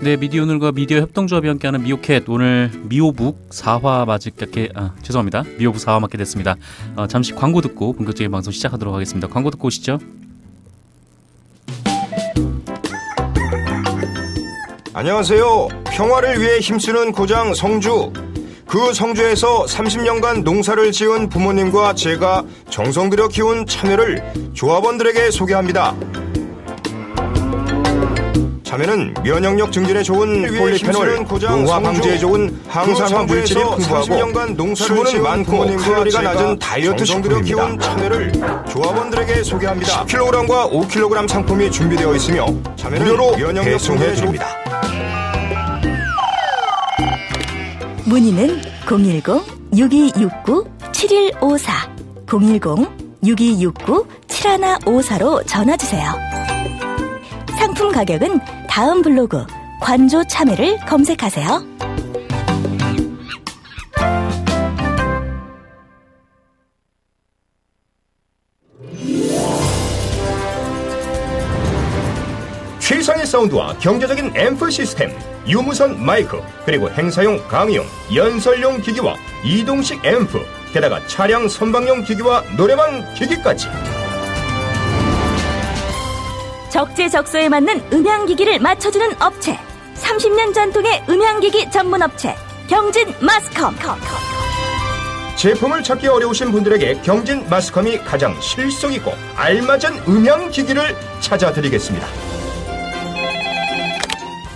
네, 미디어 오늘과 미디어 협동조합이 함께하는 미오캣, 오늘 미오북 4화 맞게 죄송합니다. 미오북 4화 맞게 됐습니다. 잠시 광고 듣고 본격적인 방송 시작하도록 하겠습니다. 광고 듣고 오시죠. 안녕하세요. 평화를 위해 힘쓰는 고장 성주. 그 성주에서 30년간 농사를 지은 부모님과 제가 정성 들여 키운 참외를 조합원들에게 소개합니다. 참외는 면역력 증진에 좋은 폴리페놀, 노화 방지에 좋은 항산화 물질이 풍부하고 수분은 많고 칼로리가 낮은 다이어트 식품입니다. 참외를 조합원들에게 소개합니다. 10kg과 5kg 상품이 준비되어 있으며 무료로 면역력 증진에 드립니다. 문의는 010-6269-7154 010-6269-7154로 전화주세요. 상품 가격은 다음 블로그 관조 참외를 검색하세요. 최상의 사운드와 경제적인 앰프 시스템, 유무선 마이크, 그리고 행사용, 강의용, 연설용 기기와 이동식 앰프, 게다가 차량 선방용 기기와 노래방 기기까지. 적재적소에 맞는 음향기기를 맞춰주는 업체, 30년 전통의 음향기기 전문업체 경진 마스컴. 제품을 찾기 어려우신 분들에게 경진 마스컴이 가장 실속있고 알맞은 음향기기를 찾아드리겠습니다.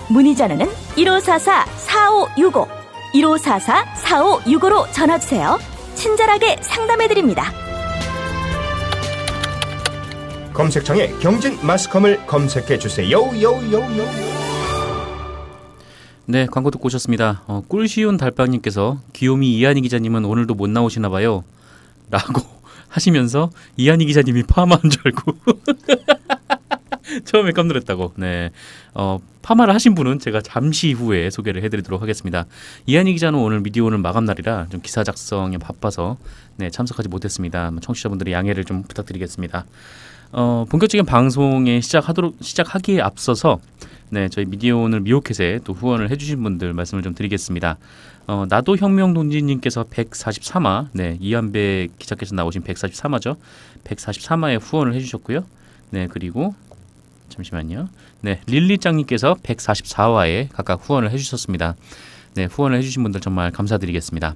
문의 전화는 1544-4565 1544-4565로 전화주세요. 친절하게 상담해드립니다. 검색창에 경진 마스컴을 검색해주세요. 네, 광고 듣고 오셨습니다. 꿀쉬운 달빵님께서 귀요미 이한희 기자님은 오늘도 못 나오시나봐요 라고 하시면서 이한희 기자님이 파마한 줄 알고 처음에 깜 놀랐다고. 네, 파마를 하신 분은 제가 잠시 후에 소개를 해드리도록 하겠습니다. 이한희 기자는 오늘 미디어 오늘 마감 날이라 좀 기사 작성에 바빠서 참석하지 못했습니다. 청취자분들의 양해를 좀 부탁드리겠습니다. 본격적인 방송에 시작하기에 앞서서 저희 미디어 오늘 미오캣에 또 후원을 해주신 분들 말씀을 좀 드리겠습니다. 나도 혁명 동지님께서 143화, 이한배 기자께서 나오신 143화죠. 143화에 후원을 해주셨고요. 그리고 잠시만요. 릴리짱님께서 144화에 각각 후원을 해주셨습니다. 후원을 해주신 분들 정말 감사드리겠습니다.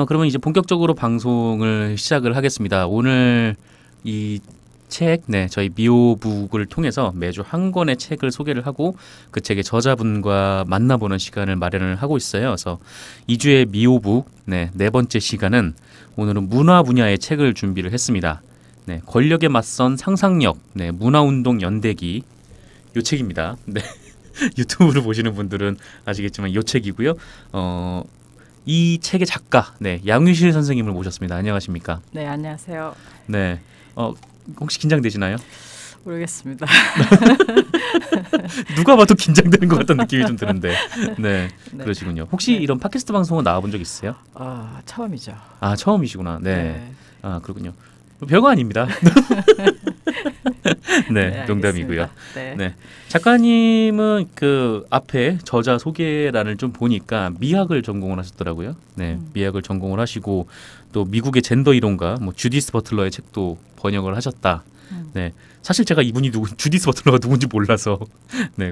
그러면 이제 본격적으로 방송을 시작을 하겠습니다. 오늘 이 책, 저희 미오북을 통해서 매주 한 권의 책을 소개를 하고 그 책의 저자분과 만나보는 시간을 마련을 하고 있어요. 그래서 2주의 미오북 네 번째 시간은 오늘은 문화 분야의 책을 준비를 했습니다. 권력에 맞선 상상력, 문화운동 연대기, 요 책입니다. 유튜브를 보시는 분들은 아시겠지만 요 책이고요. 이 책의 작가, 양유실 선생님을 모셨습니다. 안녕하십니까? 네, 안녕하세요. 혹시 긴장되시나요? 모르겠습니다. 누가 봐도 긴장되는 것 같다는 느낌이 좀 드는데. 그러시군요. 혹시 이런 팟캐스트 방송은 나와본 적 있으세요? 처음이죠. 처음이시구나. 그렇군요. 별거 아닙니다. 농담이고요. 작가님은 그 앞에 저자 소개란을 좀 보니까 미학을 전공을 하셨더라고요. 미학을 전공을 하시고 또 미국의 젠더 이론가 주디스 버틀러의 책도 번역을 하셨다. 사실 제가 이분이 주디스 버틀러가 누군지 몰라서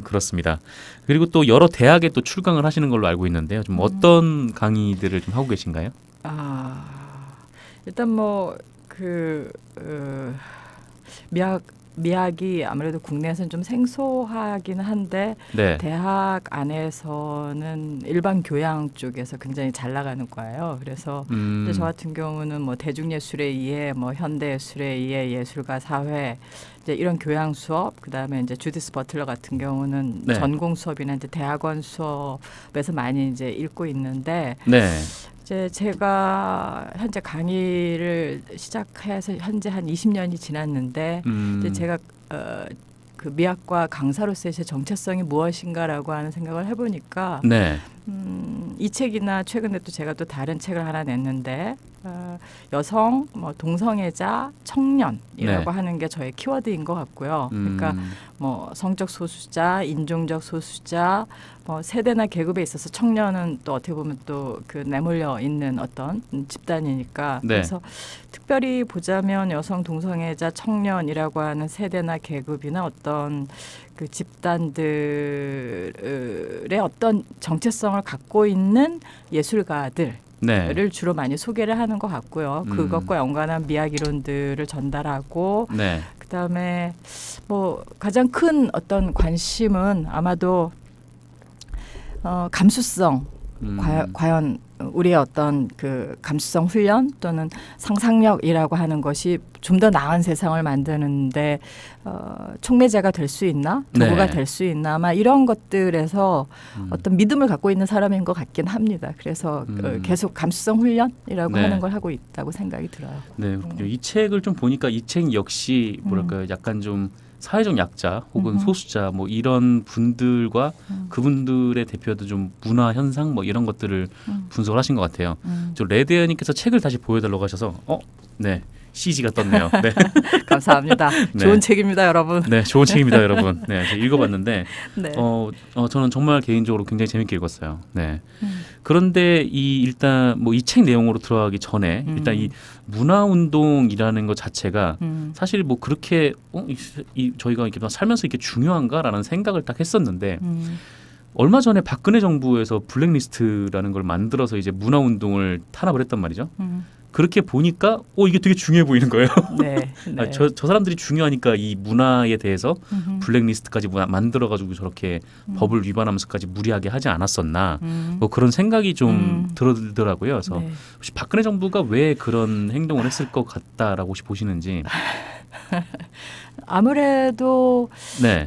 그렇습니다. 그리고 또 여러 대학에 또 출강을 하시는 걸로 알고 있는데요. 좀 어떤 강의들을 좀 하고 계신가요? 일단 미학이 아무래도 국내에서는 좀 생소하긴 한데 대학 안에서는 일반 교양 쪽에서 굉장히 잘 나가는 과예요. 그래서 저 같은 경우는 대중예술의 이해, 현대예술의 이해, 예술과 사회 이제 이런 교양 수업, 그다음에 이제 주디스 버틀러 같은 경우는 전공 수업이나 이제 대학원 수업에서 많이 이제 읽고 있는데. 이제 제가 현재 강의를 시작해서 현재 한 20년이 지났는데 이제 제가 그 미학과 강사로서의 제 정체성이 무엇인가라고 하는 생각을 해보니까 이 책이나 최근에 또 제가 또 다른 책을 하나 냈는데 여성, 뭐 동성애자, 청년이라고 하는 게 저의 키워드인 것 같고요. 그러니까 뭐 성적 소수자, 인종적 소수자, 뭐 세대나 계급에 있어서 청년은 또 어떻게 보면 또 그 내몰려 있는 어떤 집단이니까 그래서 특별히 보자면 여성, 동성애자, 청년이라고 하는 세대나 계급이나 어떤 그 집단들의 어떤 정체성을 갖고 있는 예술가들 를 주로 많이 소개를 하는 것 같고요. 그것과 연관한 미학 이론들을 전달하고 그다음에 뭐 가장 큰 어떤 관심은 아마도 감수성 과연 우리의 어떤 그 감수성 훈련 또는 상상력이라고 하는 것이 좀 더 나은 세상을 만드는데 촉매제가 될 수 있나? 도구가 될 수 있나? 아마 이런 것들에서 어떤 믿음을 갖고 있는 사람인 것 같긴 합니다. 그래서 계속 감수성 훈련이라고 하는 걸 하고 있다고 생각이 들어요. 네, 이 책을 좀 보니까 이 책 역시 뭐랄까요, 약간 좀 사회적 약자 혹은 소수자 뭐 이런 분들과 그분들의 대표도 좀 문화 현상 뭐 이런 것들을 분석을 하신 것 같아요. 저 레드님께서 책을 다시 보여달라고 하셔서 네. CG가 떴네요. 네. 감사합니다. 네. 좋은 책입니다, 여러분. 네, 좋은 책입니다, 여러분. 네, 제가 읽어봤는데 저는 정말 개인적으로 굉장히 재밌게 읽었어요. 네. 그런데 일단 뭐 이 책 내용으로 들어가기 전에 일단 이 문화운동이라는 것 자체가 사실 뭐 그렇게 저희가 이렇게 살면서 이렇게 중요한가라는 생각을 딱 했었는데 얼마 전에 박근혜 정부에서 블랙리스트라는 걸 만들어서 이제 문화운동을 탄압을 했단 말이죠. 그렇게 보니까 이게 되게 중요해 보이는 거예요. 네, 네. 저 사람들이 중요하니까 이 문화에 대해서 블랙리스트까지 만들어가지고 저렇게 법을 위반하면서까지 무리하게 하지 않았었나 뭐 그런 생각이 좀 들더라고요. 그래서 혹시 박근혜 정부가 왜 그런 행동을 했을 것 같다라고 혹시 보시는지. 아무래도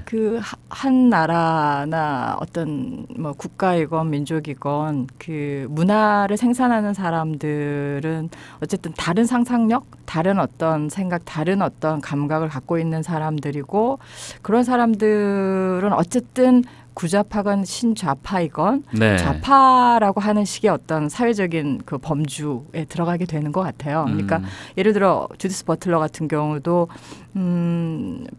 그 한 나라나 어떤 뭐 국가이건 민족이건 그 문화를 생산하는 사람들은 어쨌든 다른 상상력, 다른 어떤 생각, 다른 어떤 감각을 갖고 있는 사람들이고 그런 사람들은 어쨌든 구좌파건 신좌파이건 좌파라고 하는 식의 어떤 사회적인 그 범주에 들어가게 되는 것 같아요. 그러니까 예를 들어 주디스 버틀러 같은 경우도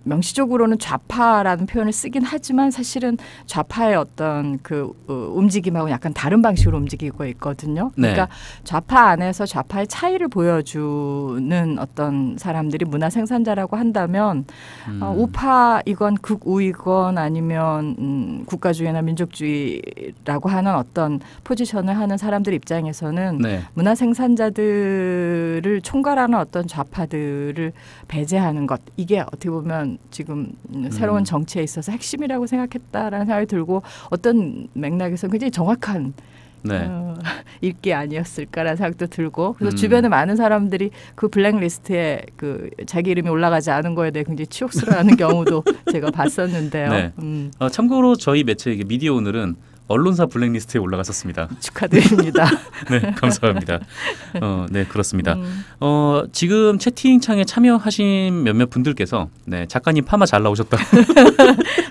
명시적으로는 좌파라는 표현을 쓰긴 하지만 사실은 좌파의 어떤 그 움직임하고 약간 다른 방식으로 움직이고 있거든요. 그러니까 좌파 안에서 좌파의 차이를 보여주는 어떤 사람들이 문화 생산자라고 한다면 우파이건 극우이건 아니면 국가주의나 민족주의라고 하는 어떤 포지션을 하는 사람들 입장에서는 문화 생산자들을 총괄하는 어떤 좌파들을 배제하는 것 이게 어떻게 보면 지금 새로운 정치에 있어서 핵심이라고 생각했다라는 생각이 들고 어떤 맥락에서 굉장히 정확한 읽기 아니었을까라는 생각도 들고 그래서 주변에 많은 사람들이 그 블랙리스트에 그 자기 이름이 올라가지 않은 거에 대해 굉장히 치욕스러워하는 경우도 제가 봤었는데요. 참고로 저희 매체 미디어 오늘은 언론사 블랙리스트에 올라갔었습니다. 축하드립니다. 네, 감사합니다. 네, 그렇습니다. 지금 채팅창에 참여하신 몇몇 분들께서 작가님 파마 잘 나오셨다고.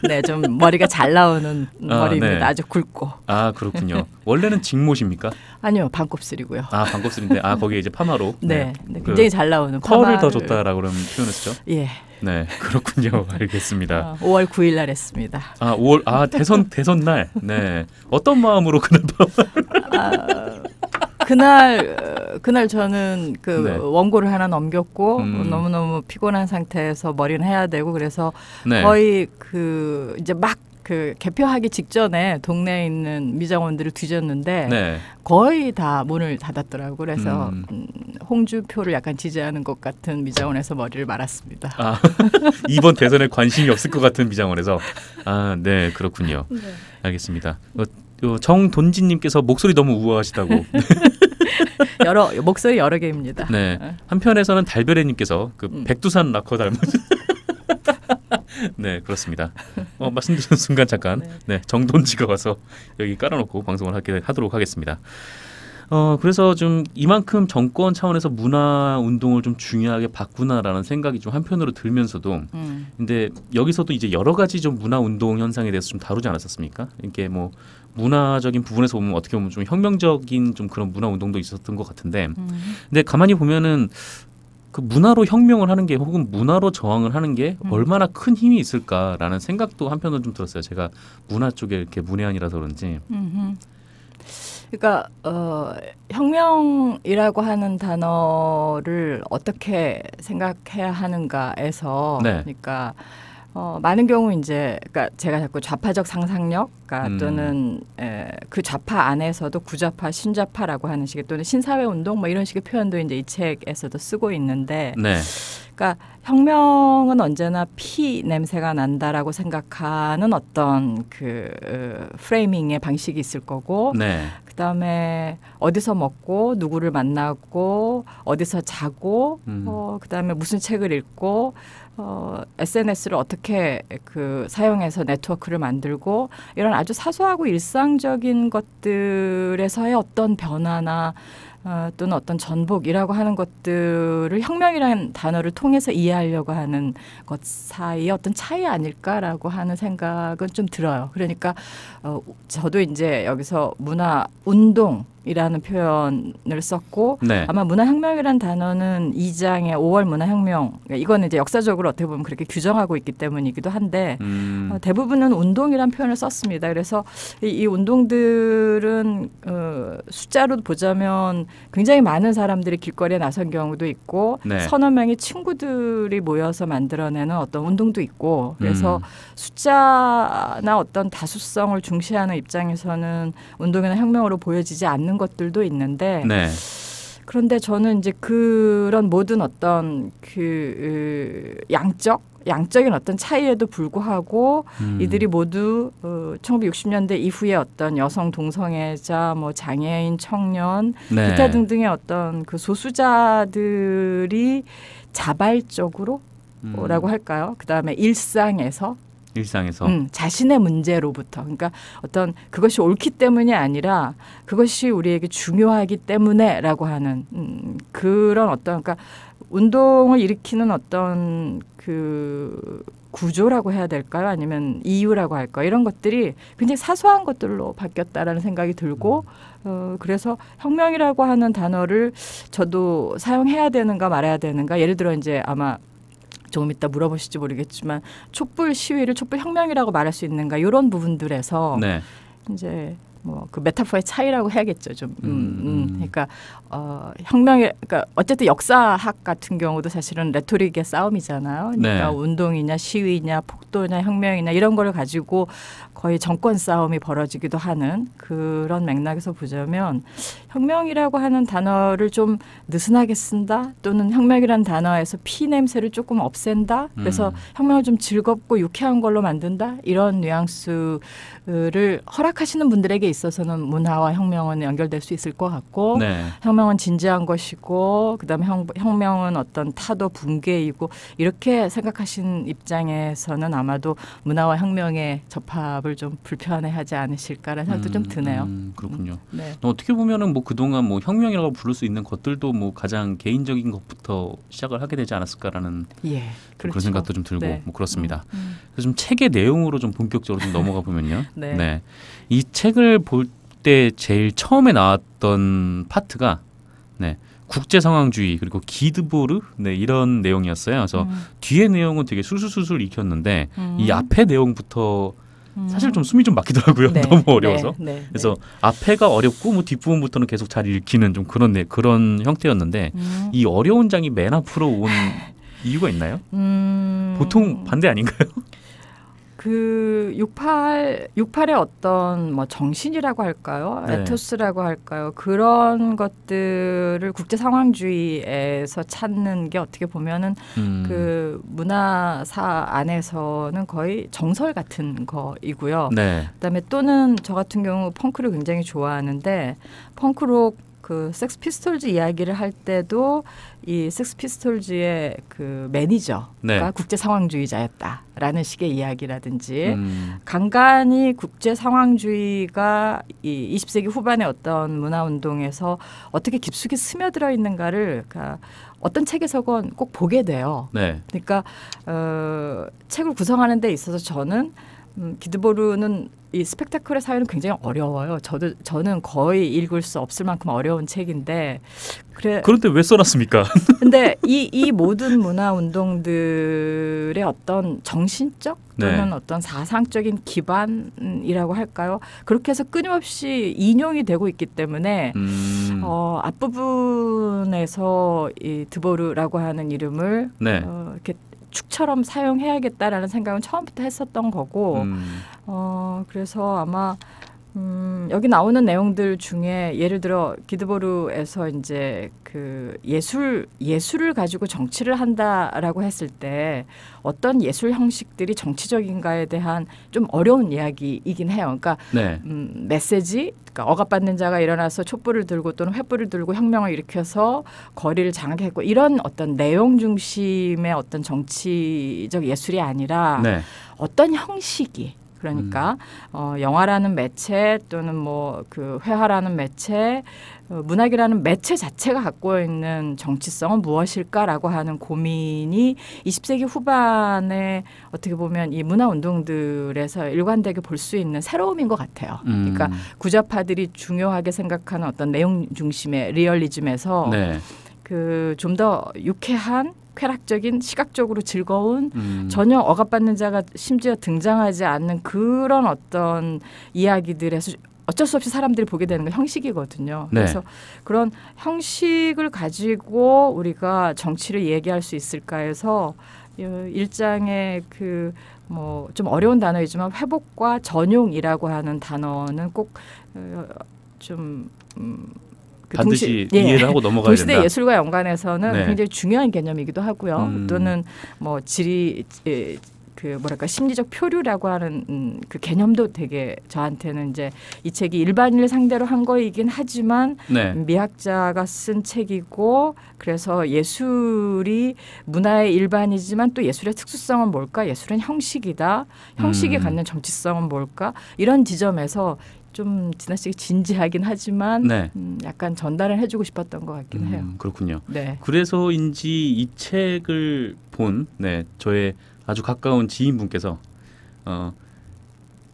네, 좀 머리가 잘 나오는 머리입니다. 아주 굵고. 아, 그렇군요. 원래는 직모십니까? 아니요, 반곱슬이고요. 아, 반곱슬인데 거기에 이제 파마로. 네, 굉장히 잘 나오는 컬을 더 줬다라고 그러면 표현을 쓰죠? 예. 네, 그렇군요. 알겠습니다. 5월 9일 날 했습니다. 5월 대선 날. 네. 어떤 마음으로 그날 그날 저는 원고를 하나 넘겼고 너무너무 피곤한 상태에서 머리는 해야 되고 그래서 거의 이제 막 개표하기 직전에 동네에 있는 미장원들을 뒤졌는데 거의 다 문을 닫았더라고요. 그래서 홍준표를 약간 지지하는 것 같은 미장원에서 머리를 말았습니다. 이번 대선에 관심이 없을 것 같은 미장원에서. 네, 그렇군요. 알겠습니다. 정돈진님께서 목소리 너무 우아하시다고. 목소리 여러 개입니다. 네. 한편에서는 달별애님께서 백두산 락커 닮은. 네, 그렇습니다. 말씀드리는 순간 잠깐 정돈지가 와서 여기 깔아놓고 방송을 하도록 하겠습니다. 그래서 좀 이만큼 정권 차원에서 문화 운동을 좀 중요하게 봤구나라는 생각이 좀 한편으로 들면서도 근데 여기서도 이제 여러 가지 좀 문화 운동 현상에 대해서 좀 다루지 않았었습니까? 이게 뭐 문화적인 부분에서 보면 어떻게 보면 좀 혁명적인 좀 그런 문화 운동도 있었던 것 같은데 근데 가만히 보면은 그 문화로 혁명을 하는 게 혹은 문화로 저항을 하는 게 얼마나 큰 힘이 있을까라는 생각도 한편으로 좀 들었어요. 제가 문화 쪽에 이렇게 문외한이라서 그런지. 그러니까 혁명이라고 하는 단어를 어떻게 생각해야 하는가에서 네. 그러니까 많은 경우 이제 그러니까 제가 자꾸 좌파적 상상력 또는 그 좌파 안에서도 구좌파, 신좌파라고 하는 식의 또는 신사회 운동 뭐 이런 식의 표현도 이제 이 책에서도 쓰고 있는데 네. 그러니까 혁명은 언제나 피 냄새가 난다라고 생각하는 어떤 그 프레이밍의 방식이 있을 거고 네. 그다음에 어디서 먹고 누구를 만나고 어디서 자고 그다음에 무슨 책을 읽고 SNS를 어떻게 그 사용해서 네트워크를 만들고 이런 아주 사소하고 일상적인 것들에서의 어떤 변화나 또는 어떤 전복이라고 하는 것들을 혁명이라는 단어를 통해서 이해하려고 하는 것 사이에 어떤 차이 아닐까라고 하는 생각은 좀 들어요. 그러니까 저도 이제 여기서 문화 운동이라는 표현을 썼고 네. 아마 문화혁명이라는 단어는 2장의 5월 문화혁명 이거는 이제 역사적으로 어떻게 보면 그렇게 규정하고 있기 때문이기도 한데 대부분은 운동이라는 표현을 썼습니다. 그래서 이 운동들은 숫자로 보자면 굉장히 많은 사람들이 길거리에 나선 경우도 있고 네. 서너 명의 친구들이 모여서 만들어내는 어떤 운동도 있고 그래서 숫자나 어떤 다수성을 중시하는 입장에서는 운동이나 혁명으로 보여지지 않는 것들도 있는데 네. 그런데 저는 이제 그런 모든 어떤 그 양적인 어떤 차이에도 불구하고 이들이 모두 1960년대 이후에 어떤 여성 동성애자, 뭐 장애인, 청년, 네. 기타 등등의 어떤 그 소수자들이 자발적으로 라고 할까요? 그다음에 일상에서 자신의 문제로부터 그러니까 어떤 그것이 옳기 때문이 아니라 그것이 우리에게 중요하기 때문에라고 하는 그런 어떤 그러니까 운동을 일으키는 어떤 그 구조라고 해야 될까요? 아니면 이유라고 할까요? 이런 것들이 굉장히 사소한 것들로 바뀌었다라는 생각이 들고 그래서 혁명이라고 하는 단어를 저도 사용해야 되는가 말아야 되는가 예를 들어 이제 아마 조금 이따 물어보실지 모르겠지만 촛불 시위를 촛불 혁명이라고 말할 수 있는가 이런 부분들에서 네. 이제 뭐 그 메타포의 차이라고 해야겠죠 좀. 그러니까 혁명이 그러니까 어쨌든 역사학 같은 경우도 사실은 레토릭의 싸움이잖아요. 그러니까 네. 운동이냐 시위냐 폭도냐 혁명이냐 이런 걸 가지고 거의 정권 싸움이 벌어지기도 하는 그런 맥락에서 보자면 혁명이라고 하는 단어를 좀 느슨하게 쓴다 또는 혁명이라는 단어에서 피 냄새를 조금 없앤다 그래서 혁명을 좀 즐겁고 유쾌한 걸로 만든다 이런 뉘앙스를 허락하시는 분들에게 있어서는 문화와 혁명은 연결될 수 있을 것 같고 네. 혁명은 진지한 것이고 그다음에 혁명은 어떤 타도 붕괴이고 이렇게 생각하신 입장에서는 아마도 문화와 혁명의 접합을 좀 불편해하지 않으실까라는 생각도 좀 드네요. 그렇군요. 네. 어떻게 보면은 뭐 그동안 뭐 혁명이라고 부를 수 있는 것들도 뭐 가장 개인적인 것부터 시작을 하게 되지 않았을까라는 그렇죠. 그런 생각도 좀 들고 네. 뭐 그렇습니다. 그래서 좀 책의 내용으로 좀 본격적으로 좀 넘어가 보면요. 네. 네. 이 책을 볼 때 제일 처음에 나왔던 파트가 네. 국제 상황주의 그리고 기드보르 네, 이런 내용이었어요. 그래서 뒤에 내용은 되게 술술술술 익혔는데 이 앞에 내용부터 사실 좀 숨이 좀 막히더라고요. 네. 너무 어려워서. 네. 그래서 앞에가 어렵고 뭐 뒷부분부터는 계속 잘 읽히는 좀 그런 형태였는데 이 어려운 장이 맨 앞으로 온 이유가 있나요? 보통 반대 아닌가요? 그 68의 어떤 뭐 정신이라고 할까요? 네. 에토스라고 할까요? 그런 것들을 국제 상황주의에서 찾는 게 어떻게 보면은 그 문화사 안에서는 거의 정설 같은 거이고요. 네. 그다음에 또는 저 같은 경우 펑크를 굉장히 좋아하는데 펑크록 그 섹스피스톨즈 이야기를 할 때도 이 섹스피스톨즈의 그 매니저가 네. 국제 상황주의자였다라는 식의 이야기라든지 간간히 국제 상황주의가 이 20세기 후반의 어떤 문화 운동에서 어떻게 깊숙이 스며들어 있는가를 그러니까 어떤 책에서건 꼭 보게 돼요. 네. 그러니까 책을 구성하는 데 있어서 저는 기드보르는 이 스펙타클의 사회는 굉장히 어려워요. 저는 거의 읽을 수 없을 만큼 어려운 책인데 그런데 왜 써놨습니까? 근데 이 모든 문화 운동들의 어떤 정신적 또는 네. 어떤 사상적인 기반이라고 할까요? 그렇게 해서 끊임없이 인용이 되고 있기 때문에 앞부분에서 이 드보르라고 하는 이름을 네. 이렇게 축처럼 사용해야겠다라는 생각은 처음부터 했었던 거고 그래서 아마 여기 나오는 내용들 중에 예를 들어 기드보르에서 이제 그 예술을 가지고 정치를 한다라고 했을 때 어떤 예술 형식들이 정치적인가에 대한 좀 어려운 이야기이긴 해요. 그러니까 네. 메시지, 그러니까 억압받는 자가 일어나서 촛불을 들고 또는 횃불을 들고 혁명을 일으켜서 거리를 장악했고 이런 어떤 내용 중심의 어떤 정치적 예술이 아니라 네. 어떤 형식이 그러니까 영화라는 매체 또는 뭐 그 회화라는 매체, 문학이라는 매체 자체가 갖고 있는 정치성은 무엇일까라고 하는 고민이 20세기 후반에 어떻게 보면 이 문화 운동들에서 일관되게 볼 수 있는 새로움인 것 같아요. 그러니까 구좌파들이 중요하게 생각하는 어떤 내용 중심의 리얼리즘에서 네. 그 좀 더 유쾌한 쾌락적인 시각적으로 즐거운 전혀 억압받는 자가 심지어 등장하지 않는 그런 어떤 이야기들에서 어쩔 수 없이 사람들이 보게 되는 건 형식이거든요. 네. 그래서 그런 형식을 가지고 우리가 정치를 얘기할 수 있을까 해서 일장의 그 뭐 좀 어려운 단어이지만 회복과 전용이라고 하는 단어는 꼭 좀 반드시 이해를 하고 넘어가야 된다. 동시대 예술과 연관해서는 네. 굉장히 중요한 개념이기도 하고요. 또는 뭐 지리 그 뭐랄까 심리적 표류라고 하는 그 개념도 되게 저한테는 이제 이 책이 일반인을 상대로 한 거이긴 하지만 네. 미학자가 쓴 책이고 그래서 예술이 문화의 일반이지만 또 예술의 특수성은 뭘까? 예술은 형식이다. 형식이 갖는 정치성은 뭘까? 이런 지점에서 좀 지나치게 진지하긴 하지만 네. 약간 전달을 해주고 싶었던 것 같긴 해요. 그렇군요. 네. 그래서인지 이 책을 본 저의 아주 가까운 지인분께서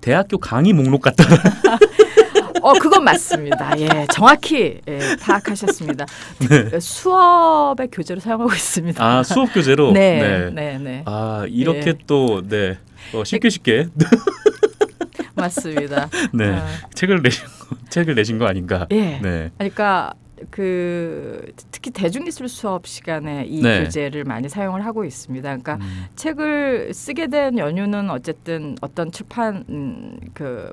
대학교 강의 목록 같다. 그건 맞습니다. 예, 정확히 파악하셨습니다. 네. 수업의 교재로 사용하고 있습니다. 아, 수업 교재로. 네, 네, 네. 아, 이렇게 또 쉽게. 맞습니다. 네, 책을 내신 거 아닌가. 예. 네. 그러니까 특히 대중예술 수업 시간에 이 네. 교재를 많이 사용을 하고 있습니다. 그러니까 책을 쓰게 된 연유는 어쨌든 어떤 출판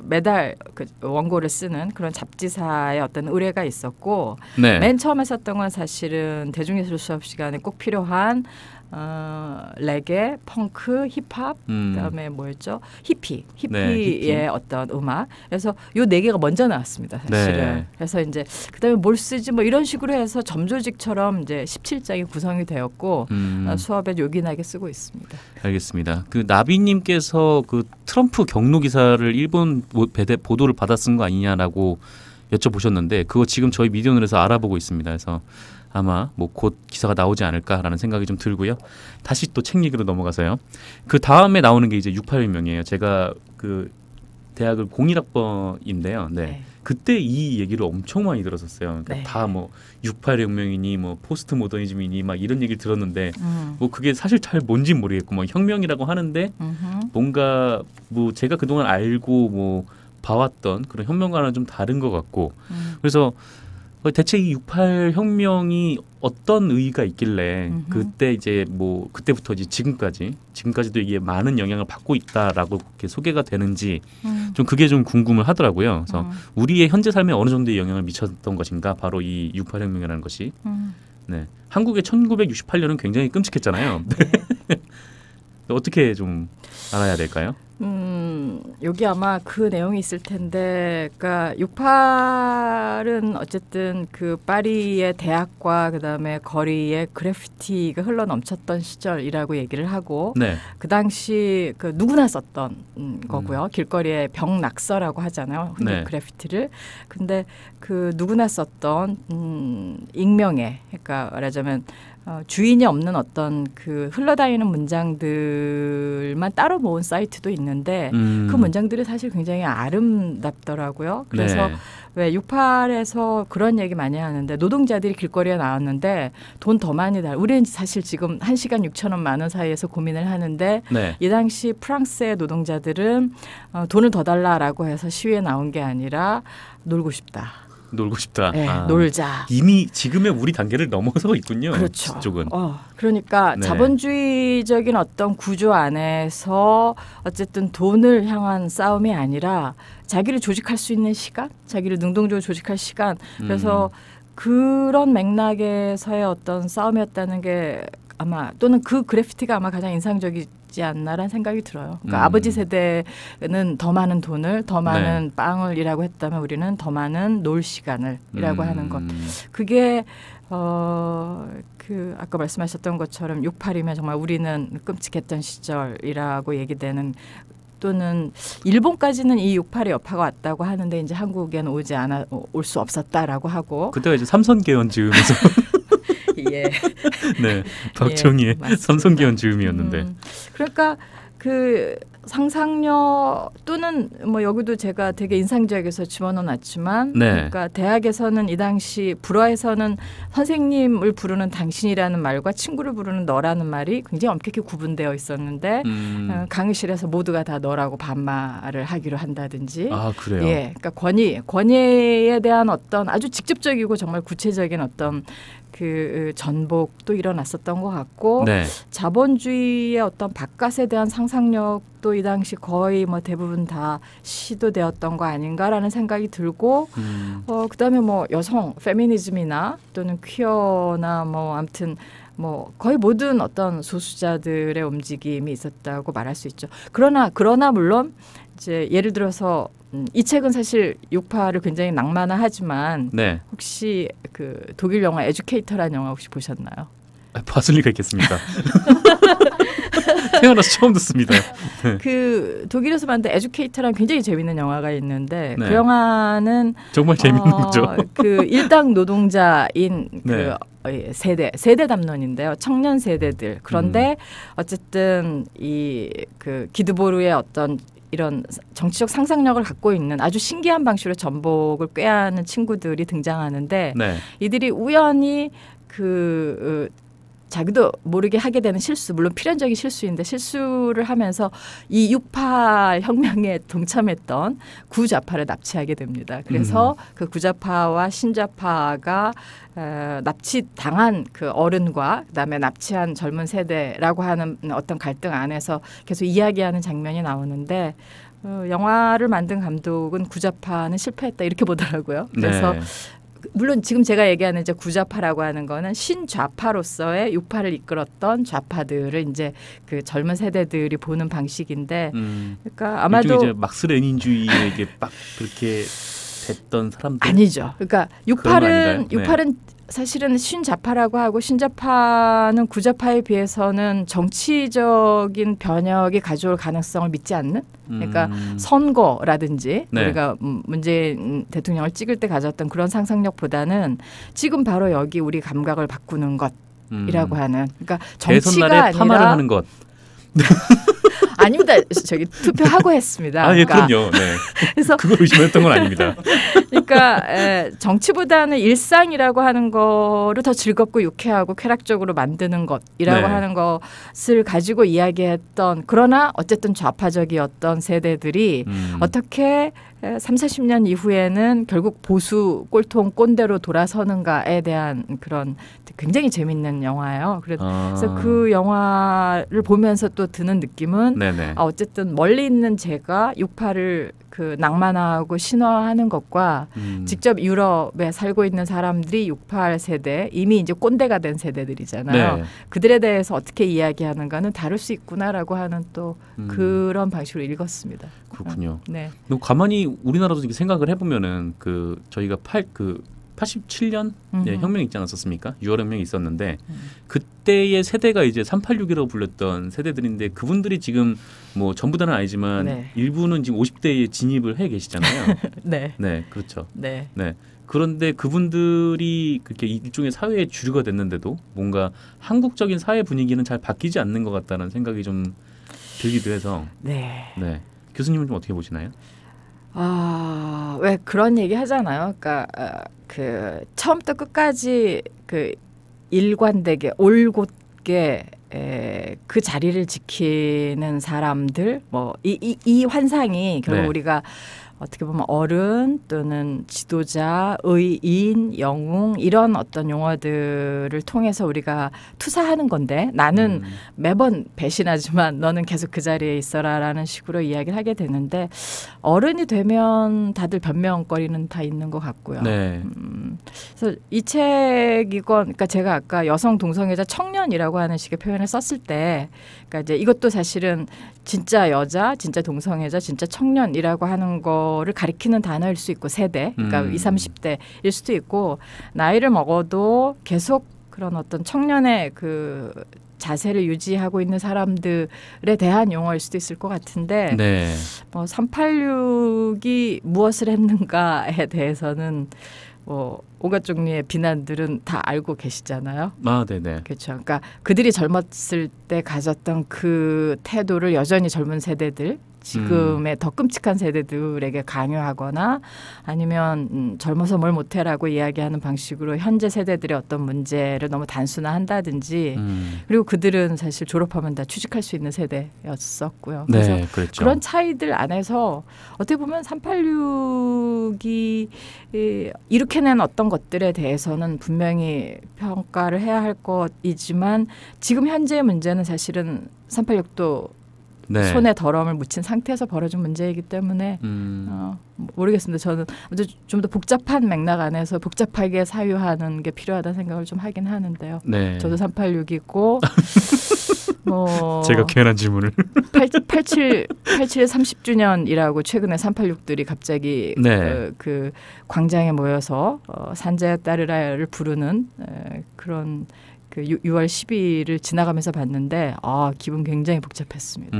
매달 원고를 쓰는 그런 잡지사의 어떤 의뢰가 있었고 네. 맨 처음에 썼던 건 사실은 대중예술 수업 시간에 꼭 필요한 레게, 펑크, 힙합, 그다음에 뭐였죠? 히피의 히피. 어떤 음악. 그래서 요 네 개가 먼저 나왔습니다, 사실은. 네. 그래서 이제 그다음에 뭘 쓰지 뭐 이런 식으로 해서 점조직처럼 이제 17장이 구성이 되었고 수업에 요긴하게 쓰고 있습니다. 알겠습니다. 그 나비님께서 그 트럼프 경로 기사를 일본 보도를 받아 쓴 거 아니냐라고 여쭤보셨는데 그거 지금 저희 미디어널에서 알아보고 있습니다. 그래서 아마 뭐 곧 기사가 나오지 않을까라는 생각이 좀 들고요. 다시 또 책 얘기로 넘어가서요. 그 다음에 나오는 게 이제 68혁명이에요. 제가 그 대학을 01학번인데요. 네. 그때 이 얘기를 엄청 많이 들었었어요. 그러니까 다 뭐 68혁명이니 뭐 포스트 모더니즘이니 막 이런 얘기를 들었는데 뭐 그게 사실 잘 뭔지 모르겠고 뭐 혁명이라고 하는데 뭔가 뭐 제가 그동안 알고 뭐 봐왔던 그런 혁명과는 좀 다른 것 같고 그래서 대체 이 68혁명이 어떤 의의가 있길래 그때 이제 뭐 그때부터 이제 지금까지도 이게 많은 영향을 받고 있다라고 이렇게 소개가 되는지 좀 그게 좀 궁금을 하더라고요. 그래서 우리의 현재 삶에 어느 정도의 영향을 미쳤던 것인가 바로 이 68혁명이라는 것이. 네. 한국의 1968년은 굉장히 끔찍했잖아요. 네. 어떻게 좀 알아야 될까요? 여기 아마 그 내용이 있을 텐데, 그러니까 68은 어쨌든 그 파리의 대학과 그다음에 거리에 그래피티가 흘러 넘쳤던 시절이라고 얘기를 하고, 네. 그 당시 그 누구나 썼던 거고요. 길거리에 벽 낙서라고 하잖아요. 네. 그래피티를. 근데 그 누구나 썼던 익명의, 그러니까 말하자면 주인이 없는 어떤 그 흘러다니는 문장들만 따로 모은 사이트도 있는데 그 문장들이 사실 굉장히 아름답더라고요. 그래서 네. 왜 68에서 그런 얘기 많이 하는데 노동자들이 길거리에 나왔는데 돈 더 많이 달. 우리는 사실 지금 1시간 6,000원 많은 사이에서 고민을 하는데 네. 이 당시 프랑스의 노동자들은 돈을 더 달라라고 해서 시위에 나온 게 아니라 놀고 싶다. 놀고 싶다. 네, 놀자. 이미 지금의 우리 단계를 넘어서 있군요. 그렇죠. 쪽은. 그러니까 네. 자본주의적인 어떤 구조 안에서 어쨌든 돈을 향한 싸움이 아니라 자기를 조직할 수 있는 시간, 자기를 능동적으로 조직할 시간. 그래서 그런 맥락에서의 어떤 싸움이었다는 게 아마 또는 그 그래피티가 아마 가장 인상적이지 않나라는 생각이 들어요. 그러니까 아버지 세대는 더 많은 돈을, 더 많은 네. 빵을 이라고 했다면 우리는 더 많은 놀 시간을 이라고 하는 것. 그게 그 아까 말씀하셨던 것처럼 68이면 정말 우리는 끔찍했던 시절이라고 얘기되는, 또는 일본까지는 이 68의 여파가 왔다고 하는데 이제 한국에는 올 수 없었다라고 하고. 그때가 이제 삼선개헌 즈음에서 예. 네, 박정희의 예, 삼선개헌 즈음이었는데. 그러니까 그 상상력 또는 뭐 여기도 제가 되게 인상적이어서 집어넣어놨지만, 네. 그러니까 대학에서는 이 당시 불어에서는 선생님을 부르는 당신이라는 말과 친구를 부르는 너라는 말이 굉장히 엄격히 구분되어 있었는데 강의실에서 모두가 다 너라고 반말을 하기로 한다든지. 아, 그래요? 예, 그러니까 권위에 대한 어떤 아주 직접적이고 정말 구체적인 어떤 그 전복도 일어났었던 것 같고, 네. 자본주의의 어떤 바깥에 대한 상상력도 이 당시 거의 뭐 대부분 다 시도되었던 거 아닌가라는 생각이 들고, 그다음에 뭐 여성 페미니즘이나 또는 퀴어나 뭐 아무튼 뭐 거의 모든 어떤 소수자들의 움직임이 있었다고 말할 수 있죠. 그러나 물론 이제 예를 들어서 이 책은 사실 68을 굉장히 낭만화하지만 네. 혹시 그 독일 영화 에듀케이터라는 영화 혹시 보셨나요? 봤을 리가 있겠습니까? 태어나서 처음 듣습니다. 그 독일에서 만든 에듀케이터라는 굉장히 재밌는 영화가 있는데 네. 그 영화는 정말 재밌는 거죠. 그 일당 노동자인 네. 그 세대 담론인데요. 청년 세대들. 그런데 어쨌든 이 그 기드보르의 어떤 이런 정치적 상상력을 갖고 있는 아주 신기한 방식으로 전복을 꾀하는 친구들이 등장하는데 네. 이들이 우연히 자기도 모르게 하게 되는 실수, 물론 필연적인 실수인데 실수를 하면서 이 68 혁명에 동참했던 구좌파를 납치하게 됩니다. 그래서 그 구좌파와 신좌파가 납치당한 그 어른과 그다음에 납치한 젊은 세대라고 하는 어떤 갈등 안에서 계속 이야기하는 장면이 나오는데 영화를 만든 감독은 구좌파는 실패했다 이렇게 보더라고요. 그래서 네. 물론 지금 제가 얘기하는 이제 구좌파라고 하는 거는 신좌파로서의 68을 이끌었던 좌파들을 이제 그 젊은 세대들이 보는 방식인데, 그러니까 아마도 이제 막스 레닌주의에게 막 그렇게 됐던 사람들 아니죠. 그러니까 68은 사실은 신좌파라고 하고 신좌파는 구좌파에 비해서는 정치적인 변혁이 가져올 가능성을 믿지 않는. 그러니까 선거라든지 네. 우리가 문재인 대통령을 찍을 때 가졌던 그런 상상력보다는 지금 바로 여기 우리 감각을 바꾸는 것이라고 하는. 그러니까 정치가 아니라 파마를 하는 것. 아닙니다. 저기 투표하고 했습니다. 아, 예, 그러니까. 그럼요. 네. 그래서 그걸 의심했던 건 아닙니다. 그러니까 정치보다는 일상이라고 하는 거를 더 즐겁고 유쾌하고 쾌락적으로 만드는 것이라고 네. 하는 것을 가지고 이야기했던, 그러나 어쨌든 좌파적이었던 세대들이 어떻게 30-40년 이후에는 결국 보수 꼴통 꼰대로 돌아서는가에 대한 그런 굉장히 재밌는 영화예요. 그래서 그 영화를 보면서 또 드는 느낌은 어쨌든 멀리 있는 제가 68을 그 낭만화하고 신화하는 것과 직접 유럽에 살고 있는 사람들이 68 세대 이미 이제 꼰대가 된 세대들이잖아요. 네. 그들에 대해서 어떻게 이야기하는가는 다를 수 있구나라고 하는 또 그런 방식으로 읽었습니다. 그렇군요. 네. 가만히 우리나라도 이렇게 생각을 해보면은 그 저희가 87년 혁명 있지 않았었습니까? 6월 혁명이 있었는데 그때의 세대가 이제 386이라고 불렸던 세대들인데 그분들이 지금 뭐 전부 다는 아니지만 네. 일부는 지금 50대에 진입을 해 계시잖아요. 네. 네, 그렇죠. 네. 네. 그런데 그분들이 그렇게 일종의 사회의 주류가 됐는데도 뭔가 한국적인 사회 분위기는 잘 바뀌지 않는 것 같다는 생각이 좀 들기도 해서 네. 네. 교수님은 좀 어떻게 보시나요? 왜 그런 얘기 하잖아요. 그러니까 그 처음부터 끝까지 그 일관되게 올곧게 그 자리를 지키는 사람들 뭐 이 환상이 결국 네. 우리가 어떻게 보면 어른 또는 지도자, 의인, 영웅 이런 어떤 용어들을 통해서 우리가 투사하는 건데 나는 매번 배신하지만 너는 계속 그 자리에 있어라라는 식으로 이야기를 하게 되는데 어른이 되면 다들 변명거리는 다 있는 것 같고요. 네. 그래서 이 책이건 그러니까 제가 아까 여성 동성애자 청년이라고 하는 식의 표현을 썼을 때 그러니까 이제 이것도 사실은 진짜 여자, 진짜 동성애자, 진짜 청년이라고 하는 거를 가리키는 단어일 수 있고 세대, 그러니까 20, 30대일 수도 있고 나이를 먹어도 계속 그런 어떤 청년의 그 자세를 유지하고 있는 사람들에 대한 용어일 수도 있을 것 같은데 네. 뭐 386이 무엇을 했는가에 대해서는 뭐 온갖 종류의 비난들은 다 알고 계시잖아요. 아, 네네. 그렇죠. 그러니까 그들이 젊었을 때 가졌던 그 태도를 여전히 젊은 세대들, 지금의 더 끔찍한 세대들에게 강요하거나 아니면 젊어서 뭘 못해라고 이야기하는 방식으로 현재 세대들의 어떤 문제를 너무 단순화한다든지 그리고 그들은 사실 졸업하면 다 취직할 수 있는 세대였었고요. 그래서 네, 그렇죠. 그런 차이들 안에서 어떻게 보면 386이 일으켜낸 어떤 것들에 대해서는 분명히 평가를 해야 할 것이지만 지금 현재의 문제는 사실은 386도 네. 손에 더러움을 묻힌 상태에서 벌어진 문제이기 때문에 모르겠습니다. 저는 좀 더 복잡한 맥락 안에서 복잡하게 사유하는 게 필요하다는 생각을 좀 하긴 하는데요. 네. 저도 386이고 뭐 제가 괜한 질문을 87 30주년이라고 최근에 386들이 갑자기 네. 그 광장에 모여서 산자야 따르라를 부르는 그런 그 6월 12일을 지나가면서 봤는데 기분 굉장히 복잡했습니다.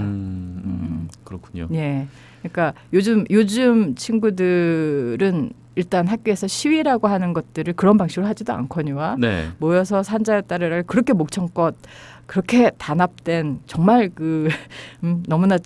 그렇군요. 예, 그러니까 요즘 친구들은 일단 학교에서 시위라고 하는 것들을 그런 방식으로 하지도 않거니와 네. 모여서 산자야 따르라를 그렇게 목청껏 그렇게 단합된 정말 그 너무나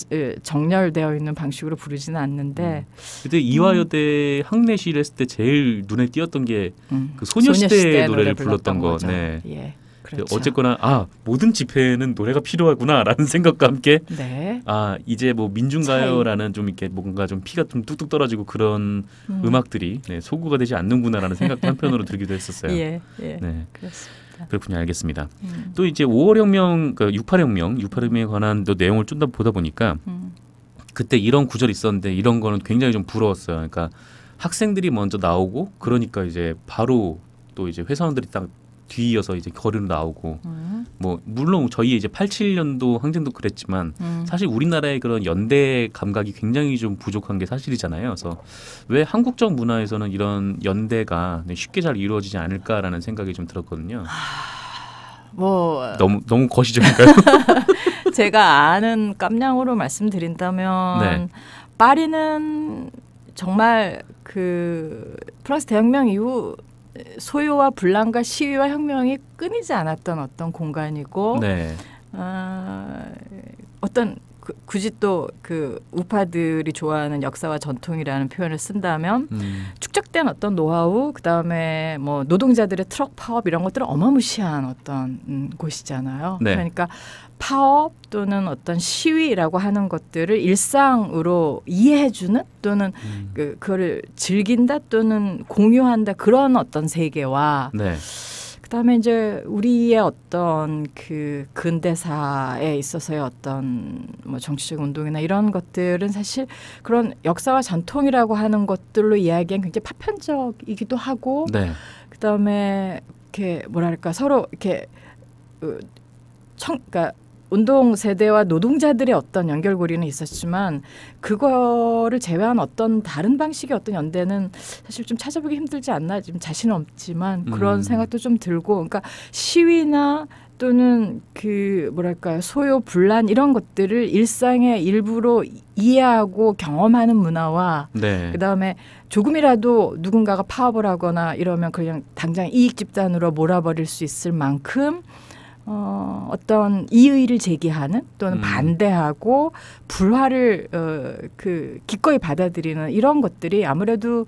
정렬되어 있는 방식으로 부르지는 않는데 그때 이화여대 학내 시위를 했을 때 제일 눈에 띄었던 게 그 소녀시대 노래를 불렀던 거. 네. 예. 그렇죠. 어쨌거나 모든 집회에는 노래가 필요하구나라는 생각과 함께 네. 이제 뭐 민중가요라는 좀 이렇게 뭔가 좀 피가 좀 뚝뚝 떨어지고 그런 음악들이 소구가 되지 않는구나라는 생각도 한편으로 들기도 했었어요. 예. 네. 그렇습니다. 그렇군요. 알겠습니다. 또 이제 5월 혁명, 그러니까 68혁명에 관한 또 내용을 좀 더 보다 보니까 그때 이런 구절이 있었는데 이런 거는 굉장히 좀 부러웠어요. 그러니까 학생들이 먼저 나오고 그러니까 이제 바로 또 이제 회사원들이 딱 뒤이어서 이제 거리로 나오고 뭐 물론 저희 이제 87년도 항쟁도 그랬지만 사실 우리나라의 그런 연대 감각이 굉장히 좀 부족한 게 사실이잖아요. 그래서 왜 한국적 문화에서는 이런 연대가 쉽게 잘 이루어지지 않을까라는 생각이 좀 들었거든요. 뭐 너무 거시적인가요? 제가 아는 깜냥으로 말씀드린다면 네. 파리는 정말 그 프랑스 대혁명 이후 소요와 분란과 시위와 혁명이 끊이지 않았던 어떤 공간이고 네. 어떤 굳이 또 그 우파들이 좋아하는 역사와 전통이라는 표현을 쓴다면 축적된 어떤 노하우 그다음에 뭐 노동자들의 트럭 파업 이런 것들은 어마무시한 어떤 곳이잖아요. 네. 그러니까 파업 또는 어떤 시위라고 하는 것들을 일상으로 이해해주는 또는 그거를 즐긴다 또는 공유한다 그런 어떤 세계와 네. 그다음에 이제 우리의 어떤 그 근대사에 있어서의 어떤 뭐 정치적 운동이나 이런 것들은 사실 그런 역사와 전통이라고 하는 것들로 이야기하기엔 굉장히 파편적이기도 하고 네. 그다음에 이렇게 뭐랄까 서로 이렇게 그러니까 운동 세대와 노동자들의 어떤 연결고리는 있었지만 그거를 제외한 어떤 다른 방식의 어떤 연대는 사실 좀 찾아보기 힘들지 않나 지금 자신은 없지만 그런 생각도 좀 들고 그러니까 시위나 또는 그 뭐랄까요 소요 분란 이런 것들을 일상의 일부로 이해하고 경험하는 문화와 네. 그다음에 조금이라도 누군가가 파업을 하거나 이러면 그냥 당장 이익 집단으로 몰아버릴 수 있을 만큼 어떤 이의를 제기하는 또는 반대하고 불화를 그 기꺼이 받아들이는 이런 것들이 아무래도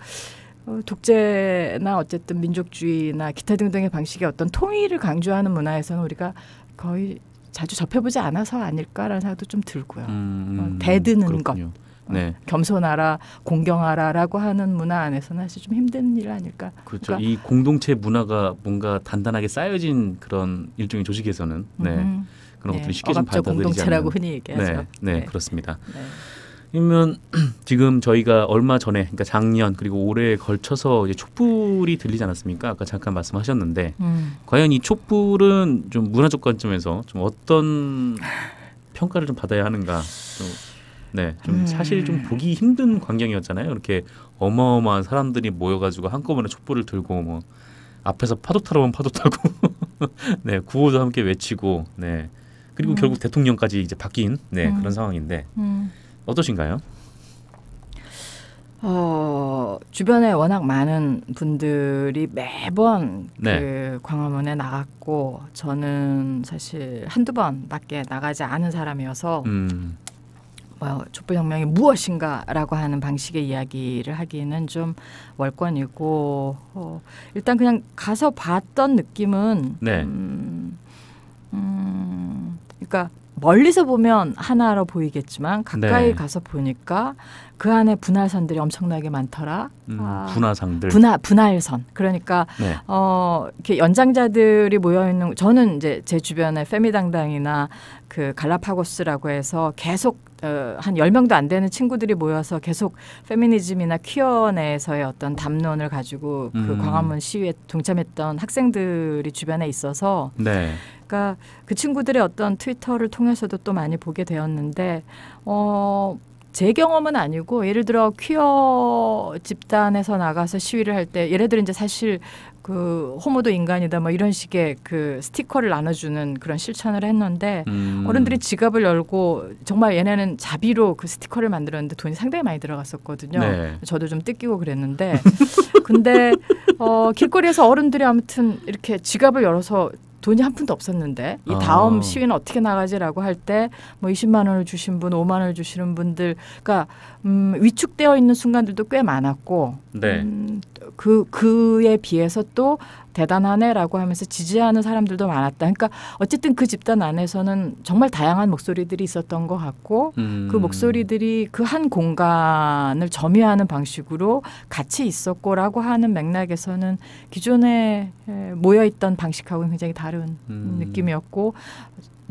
독재나 어쨌든 민족주의나 기타 등등의 방식의 어떤 통일을 강조하는 문화에서는 우리가 거의 자주 접해보지 않아서 아닐까라는 생각도 좀 들고요. 대드는 그렇군요. 것. 네. 겸손하라, 공경하라라고 하는 문화 안에서는 사실 좀 힘든 일 아닐까. 그렇죠. 그러니까 이 공동체 문화가 뭔가 단단하게 쌓여진 그런 일종의 조직에서는 그런 것들이 쉽게 좀 받아들이지 않는. 공동체라고 흔히 얘기하죠. 네, 그렇습니다. 네. 그러면 지금 저희가 얼마 전에, 그러니까 작년 그리고 올해에 걸쳐서 이제 촛불이 들리지 않았습니까? 아까 잠깐 말씀하셨는데 과연 이 촛불은 좀 문화적 관점에서 좀 어떤 평가를 좀 받아야 하는가? 좀 사실 좀 보기 힘든 광경이었잖아요. 이렇게 어마어마한 사람들이 모여가지고 한꺼번에 촛불을 들고 뭐 앞에서 파도 타러 오면 파도 타고 네, 구호도 함께 외치고 네 그리고 결국 대통령까지 이제 바뀐 그런 상황인데 어떠신가요? 주변에 워낙 많은 분들이 매번 그 광화문에 나갔고 저는 사실 한두 번밖에 나가지 않은 사람이어서 촛불혁명이 무엇인가라고 하는 방식의 이야기를 하기는 좀 월권이고 일단 그냥 가서 봤던 느낌은 그러니까 멀리서 보면 하나로 보이겠지만 가까이 가서 보니까 그 안에 분할선들이 엄청나게 많더라. 분화상들. 분할선. 그러니까 이렇게 연장자들이 모여 있는 저는 이제 제 주변에 페미당당이나 그 갈라파고스라고 해서 계속 한 10명도 안 되는 친구들이 모여서 계속 페미니즘이나 퀴어 내에서의 어떤 담론을 가지고 그 광화문 시위에 동참했던 학생들이 주변에 있어서 그러니까 그 친구들의 어떤 트위터를 통해서도 또 많이 보게 되었는데 제 경험은 아니고 예를 들어 퀴어 집단에서 나가서 시위를 할 때 얘네들은 이제 사실 그 호모도 인간이다 뭐 이런 식의 그 스티커를 나눠주는 그런 실천을 했는데 어른들이 지갑을 열고 정말 얘네는 자비로 그 스티커를 만들었는데 돈이 상당히 많이 들어갔었거든요. 저도 좀 뜯기고 그랬는데 근데 길거리에서 어른들이 아무튼 이렇게 지갑을 열어서 돈이 한 푼도 없었는데 이 다음 시위는 어떻게 나가지라고 할 때 뭐 20만 원을 주신 분, 5만 원을 주시는 분들, 그러니까 위축되어 있는 순간들도 꽤 많았고 그에 비해서 또 대단하네라고 하면서 지지하는 사람들도 많았다. 그러니까 어쨌든 그 집단 안에서는 정말 다양한 목소리들이 있었던 것 같고 그 목소리들이 그 한 공간을 점유하는 방식으로 같이 있었고라고 하는 맥락에서는 기존에 모여있던 방식하고는 굉장히 다른 느낌이었고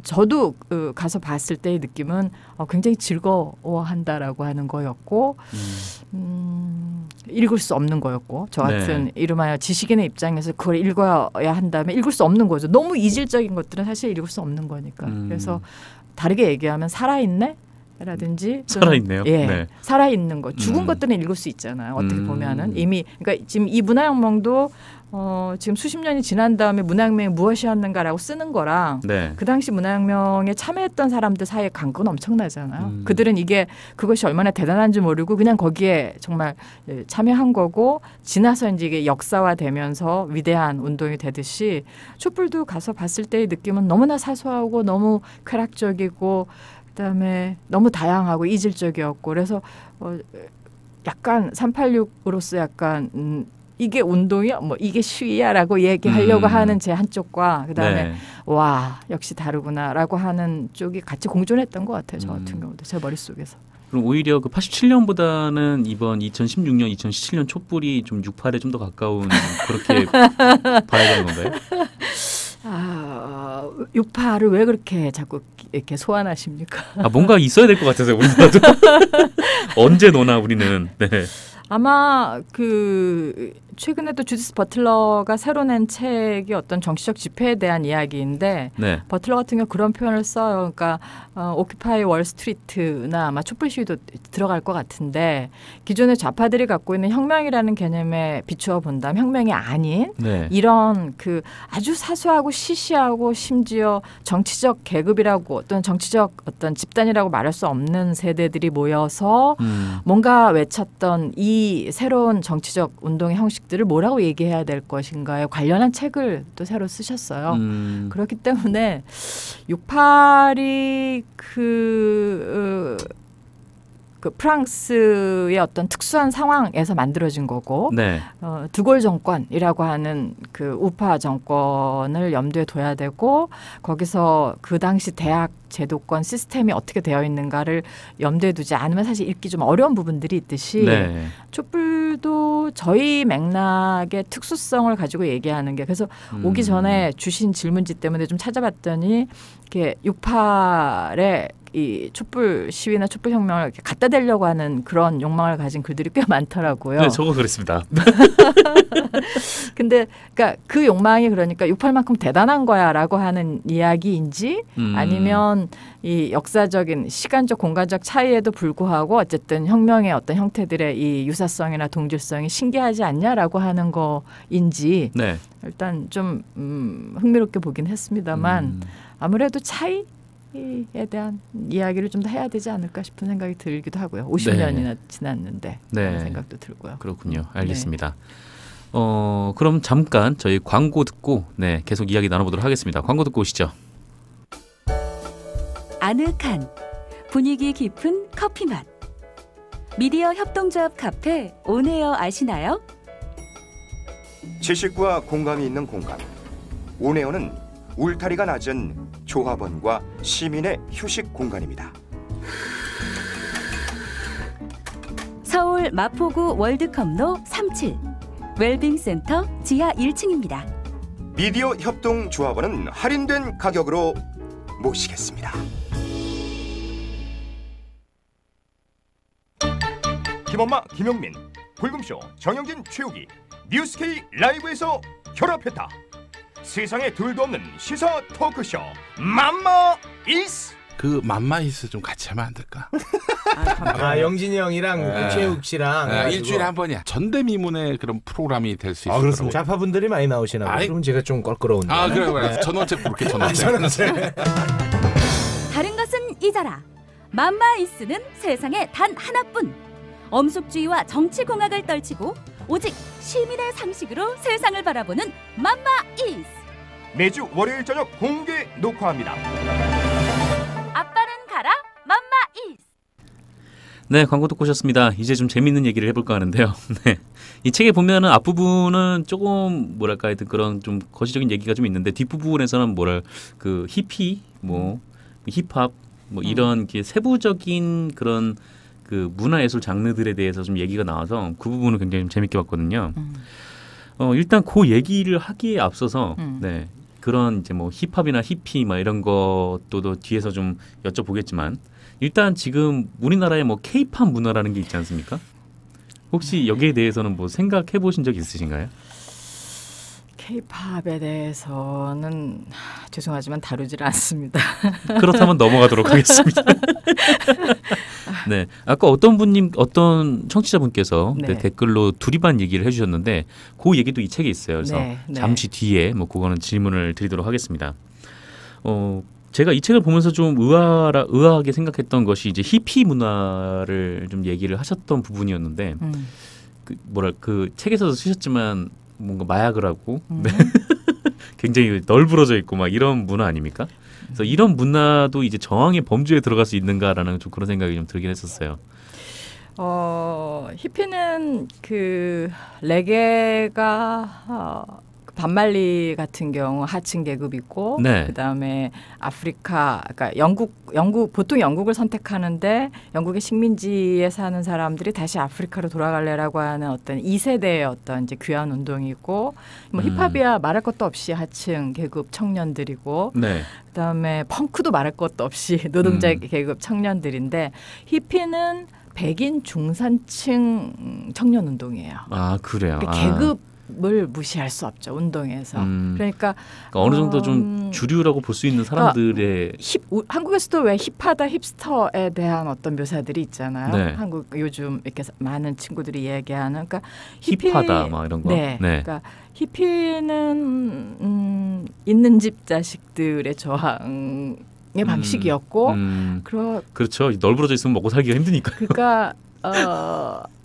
저도 가서 봤을 때의 느낌은 굉장히 즐거워한다라고 하는 거였고 읽을 수 없는 거였고 저 같은 이름하여 지식인의 입장에서 그걸 읽어야 한다면 읽을 수 없는 거죠. 너무 이질적인 것들은 사실 읽을 수 없는 거니까. 그래서 다르게 얘기하면 살아있네? 라든지 살아있네요. 살아있는 것. 죽은 것들은 읽을 수 있잖아요. 어떻게 보면은 이미 그러니까 지금 이 문화혁명도 지금 수십 년이 지난 다음에 문화혁명이 무엇이었는가라고 쓰는 거랑 그 당시 문화혁명에 참여했던 사람들 사이의 간극은 엄청나잖아요. 그들은 그것이 얼마나 대단한지 모르고 그냥 거기에 정말 참여한 거고 지나서 이제 이게 역사화되면서 위대한 운동이 되듯이 촛불도 가서 봤을 때의 느낌은 너무나 사소하고 너무 쾌락적이고 그다음에 너무 다양하고 이질적이었고 그래서 약간 386으로서 약간 이게 운동이야, 뭐 이게 시위야라고 얘기하려고 하는 제 한쪽과 그다음에 네. 와 역시 다르구나라고 하는 쪽이 같이 공존했던 것 같아요. 저 같은 경우도 제 머릿속에서. 그럼 오히려 그 87년보다는 이번 2016년, 2017년 촛불이 좀 68에 좀 더 가까운 그렇게 봐야 되는 건가요? 68을 왜 그렇게 자꾸 이렇게 소환하십니까? 뭔가 있어야 될 것 같아서 우리나라도 언제 노나 우리는. 네. 아마 그 최근에 또 주디스 버틀러가 새로 낸 책이 어떤 정치적 집회에 대한 이야기인데 네. 버틀러 같은 경우 그런 표현을 써요. 그러니까 오큐파이 월스트리트나 아마 촛불 시위도 들어갈 것 같은데 기존의 좌파들이 갖고 있는 혁명이라는 개념에 비추어 본다면 혁명이 아닌 네. 이런 그 아주 사소하고 시시하고 심지어 정치적 계급이라고 어떤 정치적 어떤 집단이라고 말할 수 없는 세대들이 모여서 뭔가 외쳤던 이 새로운 정치적 운동의 형식들을 뭐라고 얘기해야 될 것인가에 관련한 책을 또 새로 쓰셨어요. 그렇기 때문에 68이 그 프랑스의 어떤 특수한 상황에서 만들어진 거고 네. 드골 정권이라고 하는 그 우파 정권을 염두에 둬야 되고 거기서 그 당시 대학 제도권 시스템이 어떻게 되어 있는가를 염두에 두지 않으면 사실 읽기 좀 어려운 부분들이 있듯이 네. 촛불도 저희 맥락의 특수성을 가지고 얘기하는 게 그래서 오기 전에 주신 질문지 때문에 좀 찾아봤더니 이렇게 68에 이 촛불 시위나 촛불 혁명을 이렇게 갖다 대려고 하는 그런 욕망을 가진 글들이 꽤 많더라고요. 네, 저거 그랬습니다. 근데 그러니까 그 욕망이 그러니까 68만큼 대단한 거야라고 하는 이야기인지 아니면 이 역사적인 시간적 공간적 차이에도 불구하고 어쨌든 혁명의 어떤 형태들의 이 유사성이나 동질성이 신기하지 않냐라고 하는 거인지 네. 일단 좀 흥미롭게 보긴 했습니다만 아무래도 차이 에 대한 이야기를 좀 더 해야 되지 않을까 싶은 생각이 들기도 하고요. 50년이나 네. 지났는데 네. 그런 생각도 들고요. 그렇군요. 알겠습니다. 네. 그럼 잠깐 저희 광고 듣고 네, 계속 이야기 나눠보도록 하겠습니다. 광고 듣고 오시죠. 아늑한 분위기 깊은 커피 맛. 미디어 협동조합 카페 온에어 아시나요? 지식과 공감이 있는 공간. 온에어는 울타리가 낮은 조합원과 시민의 휴식 공간입니다. 서울 마포구 월드컵로 37 웰빙센터 지하 1층입니다. 미디어 협동조합원은 할인된 가격으로 모시겠습니다. 김엄마, 김영민, 불금쇼, 정영진, 최욱이 뉴스K 라이브에서 결합했다. 세상에 둘도 없는 시사 토크쇼 맘마이스. 그 맘마이스 좀 같이 하면 안 될까? 영진이 형이랑 최욱 씨랑 일주일에 한 번이야. 전대미문의 그런 프로그램이 될 수 있어요. 그렇습니다. 좌파분들이 많이 나오시나 봐요. 그럼 제가 좀 껄끄러운데. 그래. 전원책 부를게. 전원책. 다른 것은 잊어라. 맘마이스는 세상에 단 하나뿐. 엄숙주의와 정치공학을 떨치고 오직 시민의 상식으로 세상을 바라보는 맘마이스. 매주 월요일 저녁 공개 녹화합니다. 아빠는 가라 맘마이스. 네, 광고 듣고 오셨습니다. 이제 좀 재밌는 얘기를 해볼까 하는데요. 네, 이 책에 보면은 앞부분은 조금 뭐랄까 하여튼 그런 좀 거시적인 얘기가 좀 있는데 뒷부분에서는 그 히피, 뭐 힙합, 뭐 이런 세부적인 그런 그 문화예술 장르들에 대해서 좀 얘기가 나와서 그 부분을 굉장히 좀 재밌게 봤거든요. 일단 그 얘기를 하기에 앞서서 네, 그런 이제 뭐 힙합이나 히피 막 이런 것도 뒤에서 좀 여쭤보겠지만 일단 지금 우리나라에 뭐 K-팝 문화라는 게 있지 않습니까? 혹시 여기에 대해서는 뭐 생각해 보신 적 있으신가요? K-팝에 대해서는 죄송하지만 다루질 않습니다. 그렇다면 넘어가도록 하겠습니다. 네, 아까 어떤 청취자분께서 네. 댓글로 두리반 얘기를 해주셨는데 그 얘기도 이 책에 있어요. 그래서 잠시 뒤에 뭐 그거는 질문을 드리도록 하겠습니다. 제가 이 책을 보면서 좀 의아하게 생각했던 것이 이제 히피 문화를 좀 얘기를 하셨던 부분이었는데 그 책에서도 쓰셨지만 뭔가 마약을 하고 네. 굉장히 널브러져 있고 막 이런 문화 아닙니까? 그래서 이런 문화도 이제 저항의 범주에 들어갈 수 있는가라는 좀 그런 생각이 좀 들긴 했었어요. 히피는 그 레게가 반말리 같은 경우 하층 계급이고 네. 그다음에 아프리카 그러니까 영국 보통 영국을 선택하는데 영국의 식민지에 사는 사람들이 다시 아프리카로 돌아갈래라고 하는 어떤 2세대의 어떤 이제 귀환 운동이고 뭐 힙합이야 말할 것도 없이 하층 계급 청년들이고 네. 그다음에 펑크도 말할 것도 없이 노동자 계급 청년들인데 히피는 백인 중산층 청년 운동이에요. 아 그래요. 그러니까 계급을 무시할 수 없죠 운동에서. 그러니까 어느 정도 좀 주류라고 볼 수 있는 사람들의 한국에서도 왜 힙하다 힙스터에 대한 어떤 묘사들이 있잖아요. 네. 한국 요즘 이렇게 많은 친구들이 얘기하는 그러니까 힙하다 막 이런 거. 네. 그러니까 히피는 있는 집 자식들의 저항 의 방식이었고 그렇죠. 널브러져 있으면 먹고 살기가 힘드니까. 그러니까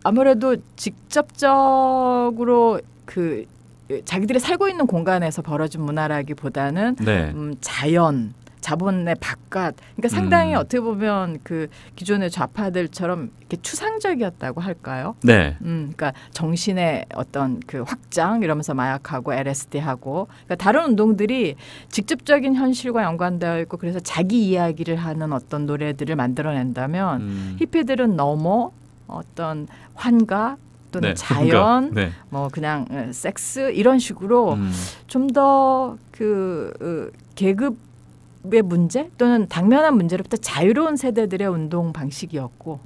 아무래도 직접적으로 그 자기들이 살고 있는 공간에서 벌어진 문화라기보다는 네. 자본의 바깥 그러니까 상당히 어떻게 보면 그 기존의 좌파들처럼 이렇게 추상적이었다고 할까요? 네. 그러니까 정신의 어떤 그 확장 이러면서 마약하고 LSD하고 그러니까 다른 운동들이 직접적인 현실과 연관되어 있고 그래서 자기 이야기를 하는 어떤 노래들을 만들어낸다면 히피들은 너무 어떤 환가 또는 네, 자연, 네. 뭐 그냥 섹스 이런 식으로 좀 더 그 계급의 문제 또는 당면한 문제로부터 자유로운 세대들의 운동 방식이었고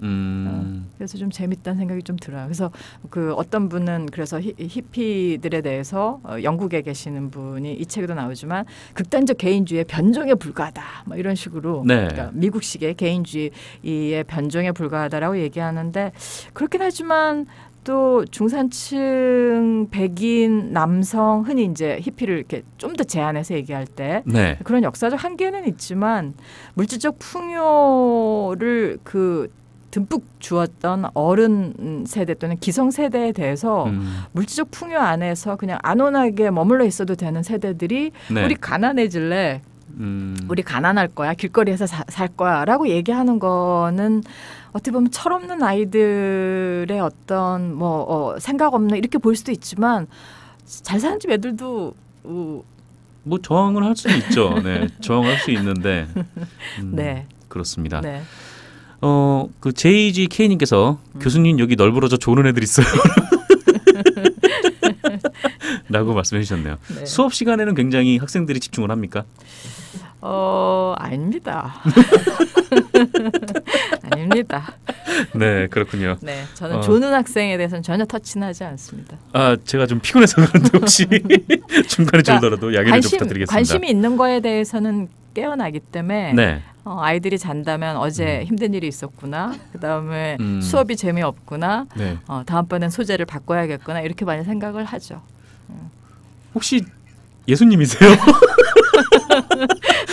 그래서 좀 재밌다는 생각이 좀 들어요. 그래서 그 어떤 분은 그래서 히피들에 대해서 영국에 계시는 분이 이 책에도 나오지만 극단적 개인주의의 변종에 불과하다 뭐 이런 식으로 네. 그러니까 미국식의 개인주의의 변종에 불과하다라고 얘기하는데 그렇긴 하지만 또 중산층 백인 남성 흔히 이제 히피를 이렇게 좀 더 제한해서 얘기할 때 네. 그런 역사적 한계는 있지만 물질적 풍요를 그 듬뿍 주었던 어른 세대 또는 기성 세대에 대해서 물질적 풍요 안에서 그냥 안온하게 머물러 있어도 되는 세대들이 네. 우리 가난해질래 우리 가난할 거야 길거리에서 살 거야라고 얘기하는 거는 어떻게 보면 철없는 아이들의 어떤 생각 없는 이렇게 볼 수도 있지만 잘 사는 집 애들도 뭐 저항을 할 수 있죠. 네, 저항을 할 수 있는데 네. 그렇습니다. 네. 그 JGK님께서 교수님 여기 널브러져 조는 애들 있어요. 라고 말씀해 주셨네요. 네. 수업 시간에는 굉장히 학생들이 집중을 합니까? 아닙니다. 아닙니다. 네, 그렇군요. 네, 저는 조는 학생에 대해서는 전혀 터치는 하지 않습니다. 아, 제가 좀 피곤해서 그런데 혹시 중간에 졸더라도 양해를 좀 부탁드리겠습니다. 관심이 있는 거에 대해서는 깨어나기 때문에 네. 아이들이 잔다면 어제 힘든 일이 있었구나. 그다음에 수업이 재미없구나. 네. 다음번엔 소재를 바꿔야겠구나. 이렇게 많이 생각을 하죠. 혹시 예수님이세요?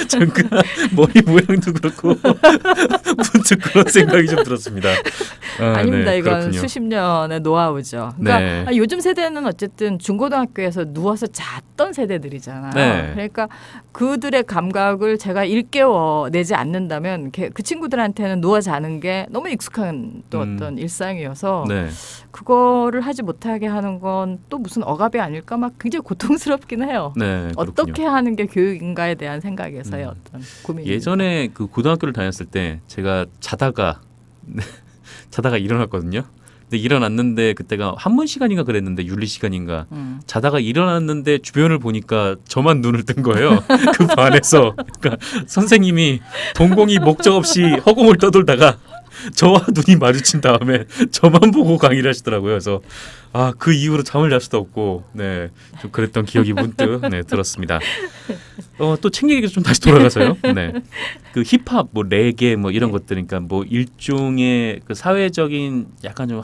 잠깐 머리 모양도 그렇고 문득 그런 생각이 좀 들었습니다. 아닙니다. 네, 이건 그렇군요. 수십 년의 노하우죠. 그러니까 네. 요즘 세대는 어쨌든 중고등학교에서 누워서 잤던 세대들이잖아요. 네. 그러니까 그들의 감각을 제가 일깨워내지 않는다면 그 친구들한테는 누워 자는 게 너무 익숙한 또 어떤 일상이어서 네. 그거를 하지 못하게 하는 건 또 무슨 억압이 아닐까 막 굉장히 고통스럽긴 해요. 네, 어떻게 하는 게 교육인가에 대한 생각에서의 어떤 고민이 예전에 그 고등학교를 다녔을 때 제가 자다가 일어났거든요. 근데 일어났는데 그때가 한문 시간인가 그랬는데 윤리 시간인가 자다가 일어났는데 주변을 보니까 저만 눈을 뜬 거예요. 그 반에서 그러니까 선생님이 동공이 목적 없이 허공을 떠돌다가 저와 눈이 마주친 다음에 저만 보고 강의를 하시더라고요. 그래서 그 이후로 잠을 잘 수도 없고 네, 좀 그랬던 기억이 문득 들었습니다. 또 책 얘기가 좀 다시 돌아가서요. 네, 그 힙합, 뭐 레게, 뭐 이런 것들, 그러니까 뭐 일종의 그 사회적인 약간 좀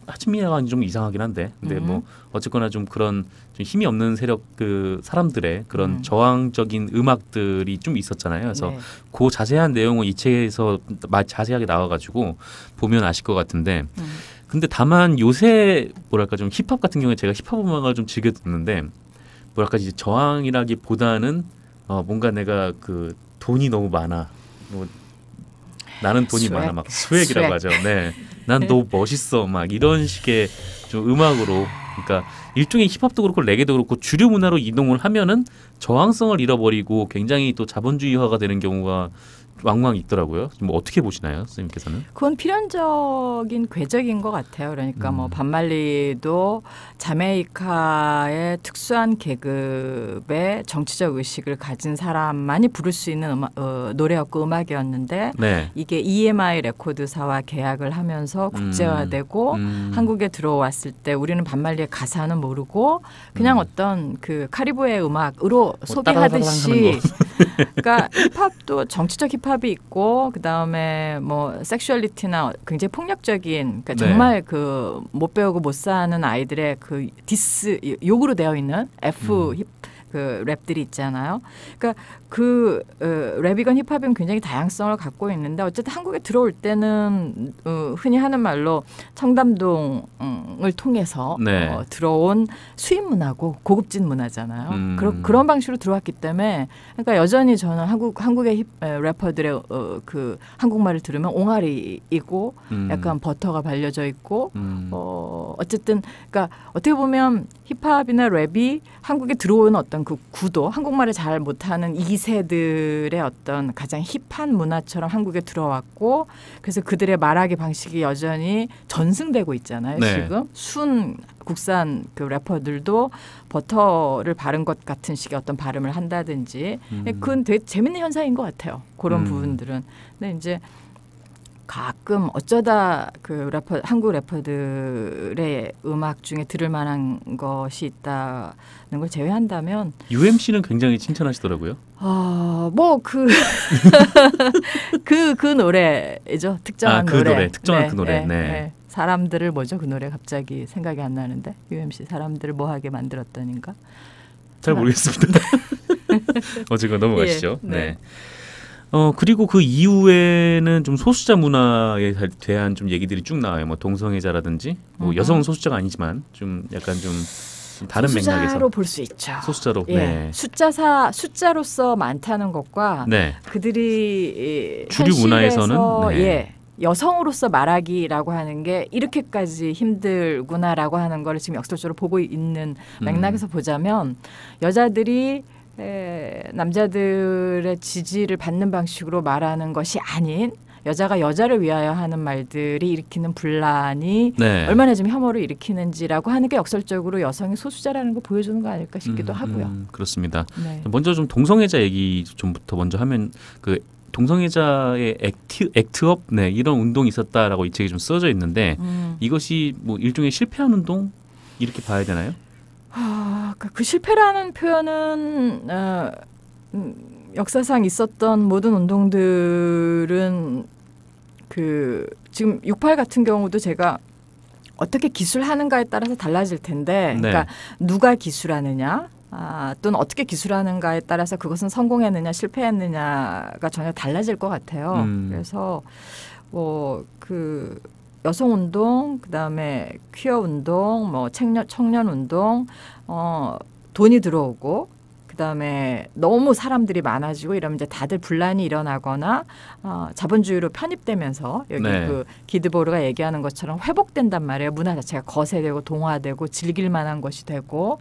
하층민이라고 좀 이상하긴 한데, 근데 뭐 어쨌거나 좀 그런 좀 힘이 없는 세력 그 사람들의 그런 저항적인 음악들이 좀 있었잖아요. 그래서 네. 그 자세한 내용은 이 책에서 자세하게 나와가지고 보면 아실 것 같은데. 근데 다만 요새 뭐랄까 좀 힙합 같은 경우에 제가 힙합 음악을 좀 즐겨 듣는데 뭐랄까 이제 저항이라기보다는 뭔가 내가 그 돈이 너무 많아. 나는 돈이 많아 막 스웩이라고 하죠. 네. 난 너 멋있어 막 이런 식의 좀 음악으로 그러니까 일종의 힙합도 그렇고 레게도 그렇고 주류 문화로 이동을 하면은 저항성을 잃어버리고 굉장히 또 자본주의화가 되는 경우가 왕왕 있더라고요. 뭐 어떻게 보시나요, 선생님께서는? 그건 필연적인 궤적인 것 같아요. 그러니까 뭐 반말리도 자메이카의 특수한 계급의 정치적 의식을 가진 사람만이 부를 수 있는 노래였고 음악이었는데 네. 이게 EMI 레코드사와 계약을 하면서 국제화되고 한국에 들어왔을 때 우리는 반말리의 가사는 모르고 그냥 어떤 그 카리브해 음악으로 소비하듯이 그러니까 힙합도 정치적 힙합이 있고 그다음에 뭐 섹슈얼리티나 굉장히 폭력적인 그러니까 정말 그 못 배우고 못 사는 아이들의 그 디스 욕으로 되어 있는 F 그 랩들이 있잖아요. 그러니까 그 랩이건 힙합이건 굉장히 다양성을 갖고 있는데 어쨌든 한국에 들어올 때는 흔히 하는 말로 청담동을 통해서 네. 들어온 수입 문화고 고급진 문화잖아요. 그런 방식으로 들어왔기 때문에 그러니까 여전히 저는 한국의 래퍼들의 그 한국말을 들으면 옹알이이고 약간 버터가 발려져 있고 어쨌든 그러니까 어떻게 보면 힙합이나 랩이 한국에 들어오는 어떤 그 구도 한국말을 잘 못하는 2세들의 어떤 가장 힙한 문화처럼 한국에 들어왔고 그래서 그들의 말하기 방식이 여전히 전승되고 있잖아요. 네. 지금 순 국산 그 래퍼들도 버터를 바른 것 같은 식의 어떤 발음을 한다든지 그건 되게 재밌는 현상인 것 같아요. 그런 부분들은. 근데 이제 가끔 어쩌다 그 한국 래퍼들의 음악 중에 들을 만한 것이 있다는 걸 제외한다면 UMC는 굉장히 칭찬하시더라고요. 뭐 그 노래죠. 특정한 그 노래. 특정한 네, 그 노래. 네, 네. 네. 사람들을 뭐죠? 그 노래 갑자기 생각이 안 나는데 UMC 사람들을 뭐하게 만들었다nin가? 잘 모르겠습니다. 어쨌건 넘어가시죠. 예, 네. 그리고 그 이후에는 좀 소수자 문화에 대한 좀 얘기들이 쭉 나와요. 뭐 동성애자라든지 뭐 여성은 소수자가 아니지만 좀 약간 좀 다른 맥락에서 소수자로 볼 수 있죠. 소수자로. 예. 네. 숫자로서 많다는 것과 네. 그들이 주류 문화에서는 네. 예. 여성으로서 말하기라고 하는 게 이렇게까지 힘들구나라고 하는 걸 지금 역설적으로 보고 있는 맥락에서 보자면 여자들이 남자들의 지지를 받는 방식으로 말하는 것이 아닌 여자가 여자를 위하여 하는 말들이 일으키는 분란이 네. 얼마나 좀 혐오를 일으키는지라고 하는 게 역설적으로 여성이 소수자라는 걸 보여주는 거 아닐까 싶기도 하고요. 그렇습니다. 네. 먼저 좀 동성애자 얘기 좀부터 먼저 하면 그 동성애자의 액트업 네, 이런 운동이 있었다라고 이 책에 좀 써져 있는데 이것이 뭐 일종의 실패한 운동 이렇게 봐야 되나요? 그 실패라는 표현은 역사상 있었던 모든 운동들은 그 지금 6.8 같은 경우도 제가 어떻게 기술하는가에 따라서 달라질 텐데, 네. 그러니까 누가 기술하느냐, 또는 어떻게 기술하는가에 따라서 그것은 성공했느냐 실패했느냐가 전혀 달라질 것 같아요. 그래서 뭐 그 여성 운동, 그다음에 퀴어 운동, 뭐 청년 운동, 돈이 들어오고. 그다음에 너무 사람들이 많아지고 이러면 이제 다들 분란이 일어나거나 자본주의로 편입되면서 여기 네. 그 기드보르가 얘기하는 것처럼 회복된단 말이에요. 문화 자체가 거세되고 동화되고 즐길 만한 것이 되고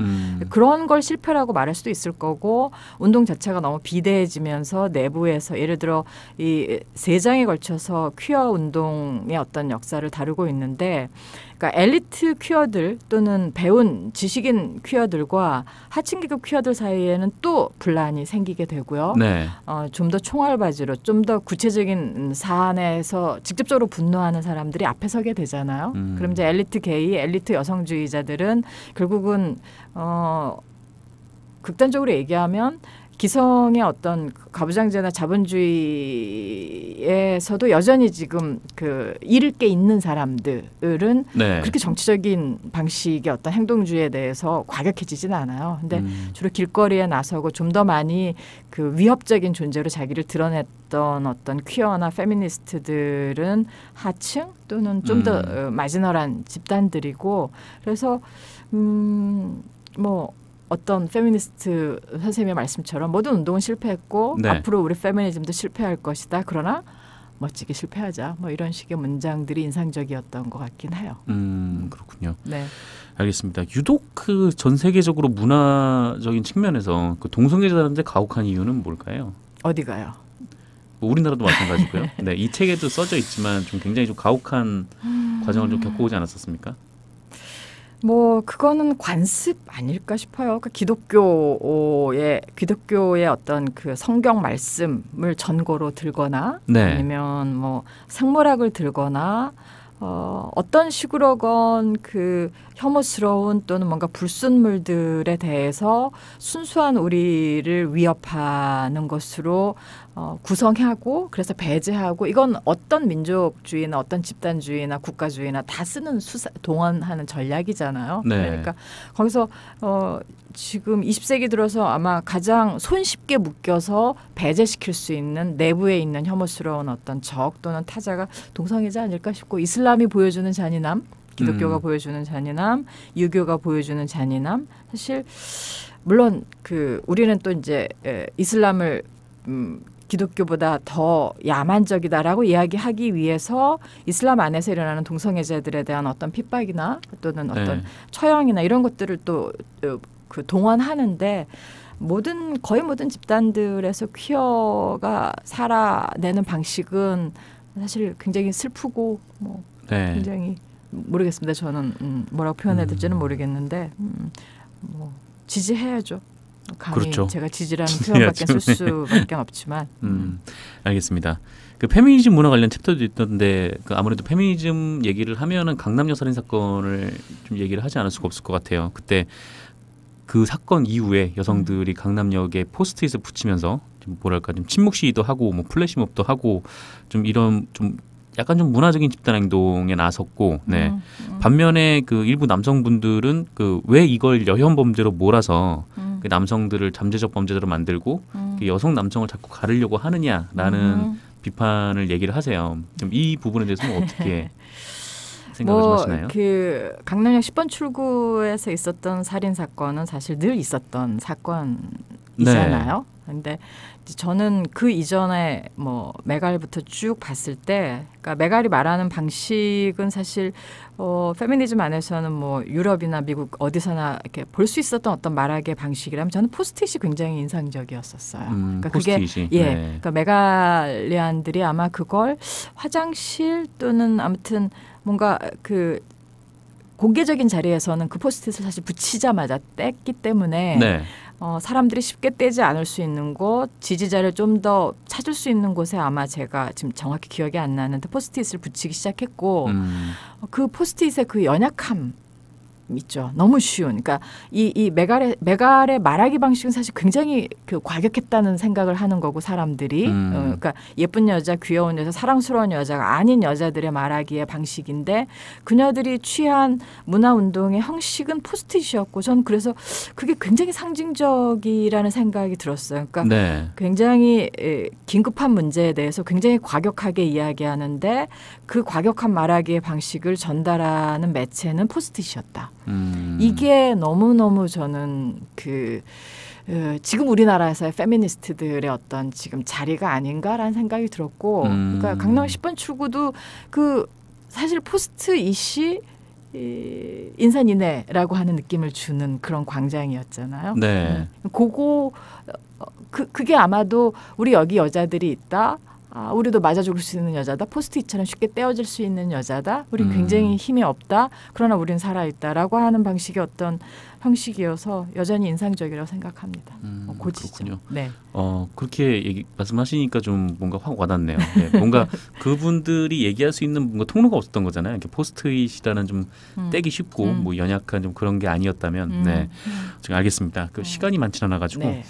그런 걸 실패라고 말할 수도 있을 거고 운동 자체가 너무 비대해지면서 내부에서 예를 들어 이 3장에 걸쳐서 퀴어 운동의 어떤 역사를 다루고 있는데 그러니까 엘리트 퀴어들 또는 배운 지식인 퀴어들과 하층 계급 퀴어들 사이에는 또 분란이 생기게 되고요. 네. 좀 더 총알바지로 좀 더 구체적인 사안에서 직접적으로 분노하는 사람들이 앞에 서게 되잖아요. 그럼 이제 엘리트 게이, 엘리트 여성주의자들은 결국은 극단적으로 얘기하면 기성의 어떤 가부장제나 자본주의에서도 여전히 지금 그 잃을 게 있는 사람들은 네. 그렇게 정치적인 방식의 어떤 행동주의에 대해서 과격해지지는 않아요. 근데 주로 길거리에 나서고 좀 더 많이 그 위협적인 존재로 자기를 드러냈던 어떤 퀴어나 페미니스트들은 하층 또는 좀 더 마지널한 집단들이고 그래서 뭐 어떤 페미니스트 선생님의 말씀처럼 모든 운동은 실패했고 네. 앞으로 우리 페미니즘도 실패할 것이다. 그러나 멋지게 실패하자 뭐 이런 식의 문장들이 인상적이었던 것 같긴 해요. 그렇군요. 네. 알겠습니다. 유독 그 전 세계적으로 문화적인 측면에서 그 동성애자들한테 가혹한 이유는 뭘까요? 어디가요? 뭐 우리나라도 마찬가지고요. 네, 이 책에도 써져 있지만 좀 굉장히 좀 가혹한 과정을 좀 겪어오지 않았었습니까? 뭐 그거는 관습 아닐까 싶어요. 그러니까 기독교의 어떤 그 성경 말씀을 전거로 들거나 네. 아니면 뭐 생물학을 들거나 어떤 식으로건 그 혐오스러운 또는 뭔가 불순물들에 대해서 순수한 우리를 위협하는 것으로 구성하고 그래서 배제하고 이건 어떤 민족주의나 어떤 집단주의나 국가주의나 다 쓰는 동원하는 전략이잖아요. 네. 그러니까 거기서 지금 20세기 들어서 아마 가장 손쉽게 묶여서 배제시킬 수 있는 내부에 있는 혐오스러운 어떤 적 또는 타자가 동성애자 아닐까 싶고 이슬람이 보여주는 잔인함, 기독교가 보여주는 잔인함, 유교가 보여주는 잔인함 사실 물론 그 우리는 또 이제 이슬람을 기독교보다 더 야만적이다라고 이야기하기 위해서 이슬람 안에서 일어나는 동성애자들에 대한 어떤 핍박이나 또는 어떤 처형이나 이런 것들을 또 그 동원하는데 거의 모든 집단들에서 퀴어가 살아내는 방식은 사실 굉장히 슬프고 뭐 굉장히 모르겠습니다. 저는 뭐라고 표현해야 될지는 모르겠는데 뭐 지지해야죠. 감히 그렇죠. 제가 지지라는 표현밖에 쓸 수밖에 없지만. 알겠습니다. 그 페미니즘 문화 관련 챕터도 있던데 그 아무래도 페미니즘 얘기를 하면은 강남역 살인 사건을 좀 얘기를 하지 않을 수가 없을 것 같아요. 그때 그 사건 이후에 여성들이 강남역에 포스트잇을 붙이면서 좀 뭐랄까 좀 침묵 시위도 하고 뭐 플래시몹도 하고 좀 이런 좀 약간 좀 문화적인 집단 행동에 나섰고, 네. 반면에 그 일부 남성분들은 그 왜 이걸 여혐 범죄로 몰아서 그 남성들을 잠재적 범죄자로 만들고 그 여성 남성을 자꾸 가르려고 하느냐라는 비판을 얘기를 하세요. 좀 이 부분에 대해서는 어떻게 생각을 하시나요? 그 강남역 10번 출구에서 있었던 살인 사건은 사실 늘 있었던 사건이잖아요. 그런데 저는 그 이전에 뭐 메갈부터 쭉 봤을 때, 그러니까 메갈이 말하는 방식은 사실 페미니즘 안에서는 뭐 유럽이나 미국 어디서나 이렇게 볼 수 있었던 어떤 말하기의 방식이라면 저는 포스트잇이 굉장히 인상적이었었어요. 그러니까 포스트잇이. 그게 그러니까 메갈리안들이 아마 그걸 화장실 또는 아무튼 뭔가 그 공개적인 자리에서는 그 포스트잇을 사실 붙이자마자 뗐기 때문에 사람들이 쉽게 떼지 않을 수 있는 곳, 지지자를 좀 더 찾을 수 있는 곳에 아마 제가 지금 정확히 기억이 안 나는데 포스트잇을 붙이기 시작했고 그 포스트잇의 그 연약함 있죠. 너무 쉬운. 그러니까 이 메갈의 말하기 방식은 사실 굉장히 그 과격했다는 생각을 하는 거고 사람들이 그러니까 예쁜 여자, 귀여운 여자, 사랑스러운 여자가 아닌 여자들의 말하기의 방식인데 그녀들이 취한 문화 운동의 형식은 포스트잇이었고 저는 그래서 그게 굉장히 상징적이라는 생각이 들었어요. 그러니까 굉장히 긴급한 문제에 대해서 굉장히 과격하게 이야기하는데 그 과격한 말하기의 방식을 전달하는 매체는 포스트잇이었다. 이게 너무너무 저는 지금 우리나라에서의 페미니스트들의 어떤 지금 자리가 아닌가라는 생각이 들었고 그러니까 강남 10번 출구도 그 사실 포스트잇이 인산인해라고 하는 느낌을 주는 그런 광장이었잖아요. 그게 아마도 우리 여기 여자들이 있다. 우리도 맞아 죽을 수 있는 여자다. 포스트잇처럼 쉽게 떼어질 수 있는 여자다. 우리 굉장히 힘이 없다. 그러나 우린 살아있다라고 하는 방식의 어떤 형식이어서 여전히 인상적이라고 생각합니다. 그렇군요. 네. 그렇게 말씀하시니까 좀 뭔가 확 와닿네요. 네. 뭔가 그분들이 얘기할 수 있는 뭔가 통로가 없었던 거잖아요. 이렇게 포스트잇이라는 좀 떼기 쉽고 뭐 연약한 좀 그런 게 아니었다면, 네, 지금 알겠습니다. 그 시간이 많지 않아가지고.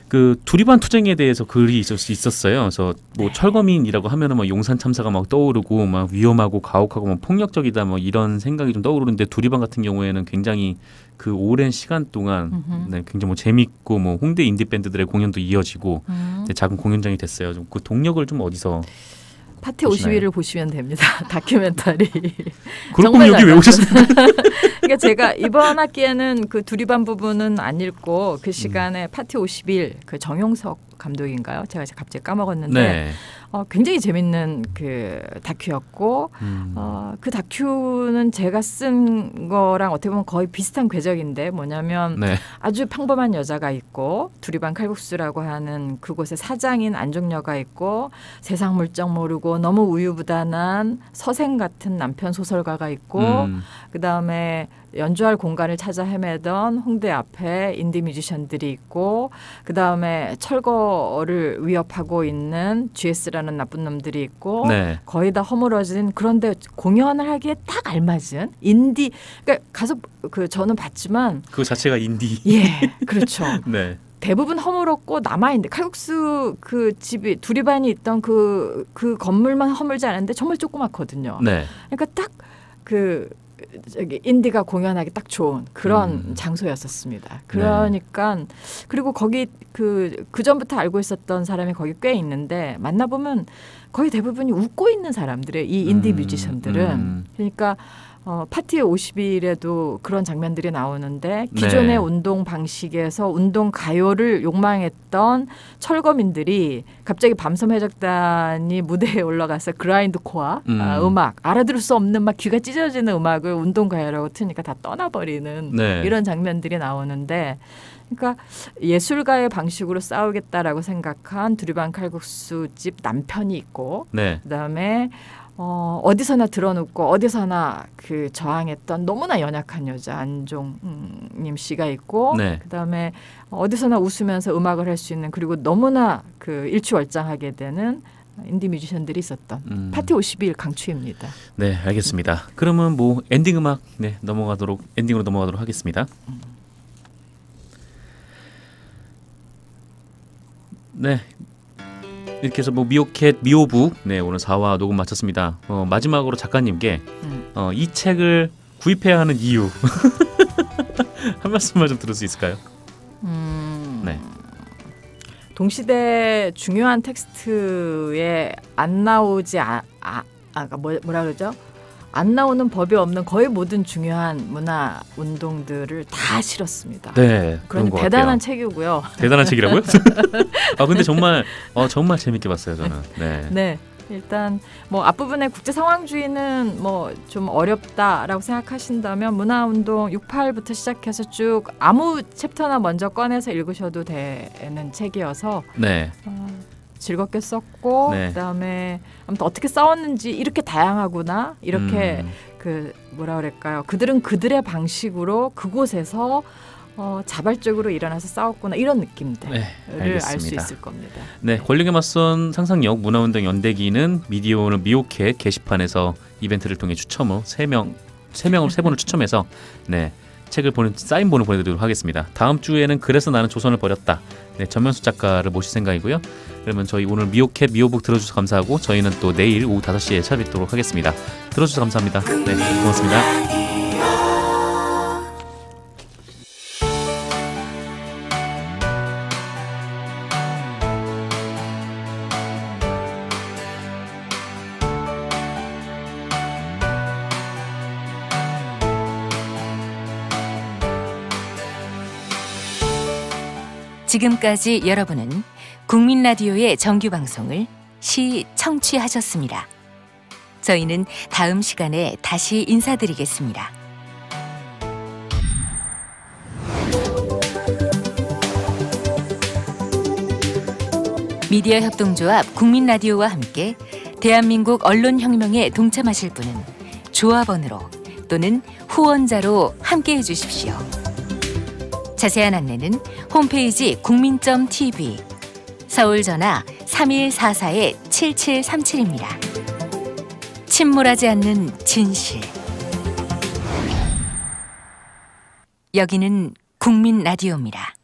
그 두리반 투쟁에 대해서 글이 있었어요. 그래서 뭐 철거민이라고 하면은 뭐 용산 참사가 막 떠오르고 막 위험하고 가혹하고 뭐 폭력적이다 뭐 이런 생각이 좀 떠오르는데 두리반 같은 경우에는 굉장히 그 오랜 시간 동안 굉장히 뭐 재밌고 뭐 홍대 인디 밴드들의 공연도 이어지고 작은 공연장이 됐어요. 좀 그 동력을 좀 어디서 파티 50일을 보시면 됩니다. 다큐멘터리. 그럴 거면 여기 왜 오셨습니까? 그러니까 제가 이번 학기에는 그 두리반 부분은 안 읽고 그 시간에 파티 50일 그 정용석 감독인가요? 제가 갑자기 까먹었는데 굉장히 재밌는 그 다큐였고 그 다큐는 제가 쓴 거랑 어떻게 보면 거의 비슷한 궤적인데 뭐냐면 아주 평범한 여자가 있고 두리반 칼국수라고 하는 그곳의 사장인 안종녀가 있고 세상 물정 모르고 너무 우유부단한 서생 같은 남편 소설가가 있고 그다음에 연주할 공간을 찾아 헤매던 홍대 앞에 인디 뮤지션들이 있고 그다음에 철거를 위협하고 있는 GS라는 나쁜 놈들이 있고 거의 다 허물어진 그런데 공연을 하기에 딱 알맞은 인디 그러니까 가서 그 저는 봤지만 그 자체가 인디 그렇죠. 대부분 허물었고 남아있는데 칼국수 그 집이 두리반이 있던 그 건물만 허물지 않았는데 정말 조그맣거든요. 그러니까 딱 그 저기 인디가 공연하기 딱 좋은 그런 장소였었습니다. 그러니까 그리고 거기 그 전부터 알고 있었던 사람이 거기 꽤 있는데 만나보면 거의 대부분이 웃고 있는 사람들의 이 인디 뮤지션들은 그러니까 파티 50일에도 그런 장면들이 나오는데 기존의 운동 방식에서 운동 가요를 욕망했던 철거민들이 갑자기 밤섬 해적단이 무대에 올라가서 그라인드 코어 음악 알아들을 수 없는 막 귀가 찢어지는 음악을 운동 가요라고 트니까 다 떠나버리는 이런 장면들이 나오는데 그러니까 예술가의 방식으로 싸우겠다라고 생각한 두리반 칼국수집 남편이 있고 그다음에 어디서나 드러눕고 어디서나 그 저항했던 너무나 연약한 여자 안종님 씨가 있고 그다음에 어디서나 웃으면서 음악을 할 수 있는 그리고 너무나 그 일취월장하게 되는 인디 뮤지션들이 있었던 파티 52일 강추입니다. 네, 알겠습니다. 그러면 뭐 엔딩 음악 엔딩으로 넘어가도록 하겠습니다. 이렇게 해서 뭐 미오캣 미오북 오늘 4화 녹음 마쳤습니다. 마지막으로 작가님께 이 책을 구입해야 하는 이유 한 말씀만 좀 들을 수 있을까요? 동시대 중요한 텍스트에 안 나오지 뭐라 그러죠? 안 나오는 법이 없는 거의 모든 중요한 문화 운동들을 다 실었습니다. 그러니까 대단한 책이고요. 대단한 책이라고요? 근데 정말 재밌게 봤어요 저는. 일단 뭐 앞부분에 국제 상황주의는 뭐 좀 어렵다라고 생각하신다면 문화운동 68부터 시작해서 쭉 아무 챕터나 먼저 꺼내서 읽으셔도 되는 책이어서 즐겁게 썼고 그다음에 아무튼 어떻게 싸웠는지 이렇게 다양하구나 이렇게 그 뭐라 그럴까요? 그들은 그들의 방식으로 그곳에서 자발적으로 일어나서 싸웠구나 이런 느낌들을 알 수 있을 겁니다. 권력에 맞선 상상력 문화운동 연대기는 미디어오늘 미오캣 게시판에서 이벤트를 통해 추첨으로 3분을 추첨해서 책을 사인본을 보내드리도록 하겠습니다. 다음 주에는 그래서 나는 조선을 버렸다. 전면수 작가를 모실 생각이고요. 그러면 저희 오늘 미오캣 미오북 들어주셔서 감사하고 저희는 또 내일 오후 5시에 찾아뵙도록 하겠습니다. 들어주셔서 감사합니다. 고맙습니다. 지금까지 여러분은 국민 라디오의 정규 방송을 청취하셨습니다. 저희는 다음 시간에 다시 인사드리겠습니다. 미디어 협동조합 국민 라디오와 함께 대한민국 언론혁명에 동참하실 분은 조합원으로 또는 후원자로 함께해 주십시오. 자세한 안내는 홈페이지 국민.tv 서울 전화 3144-7737입니다. 침몰하지 않는 진실. 여기는 국민 라디오입니다.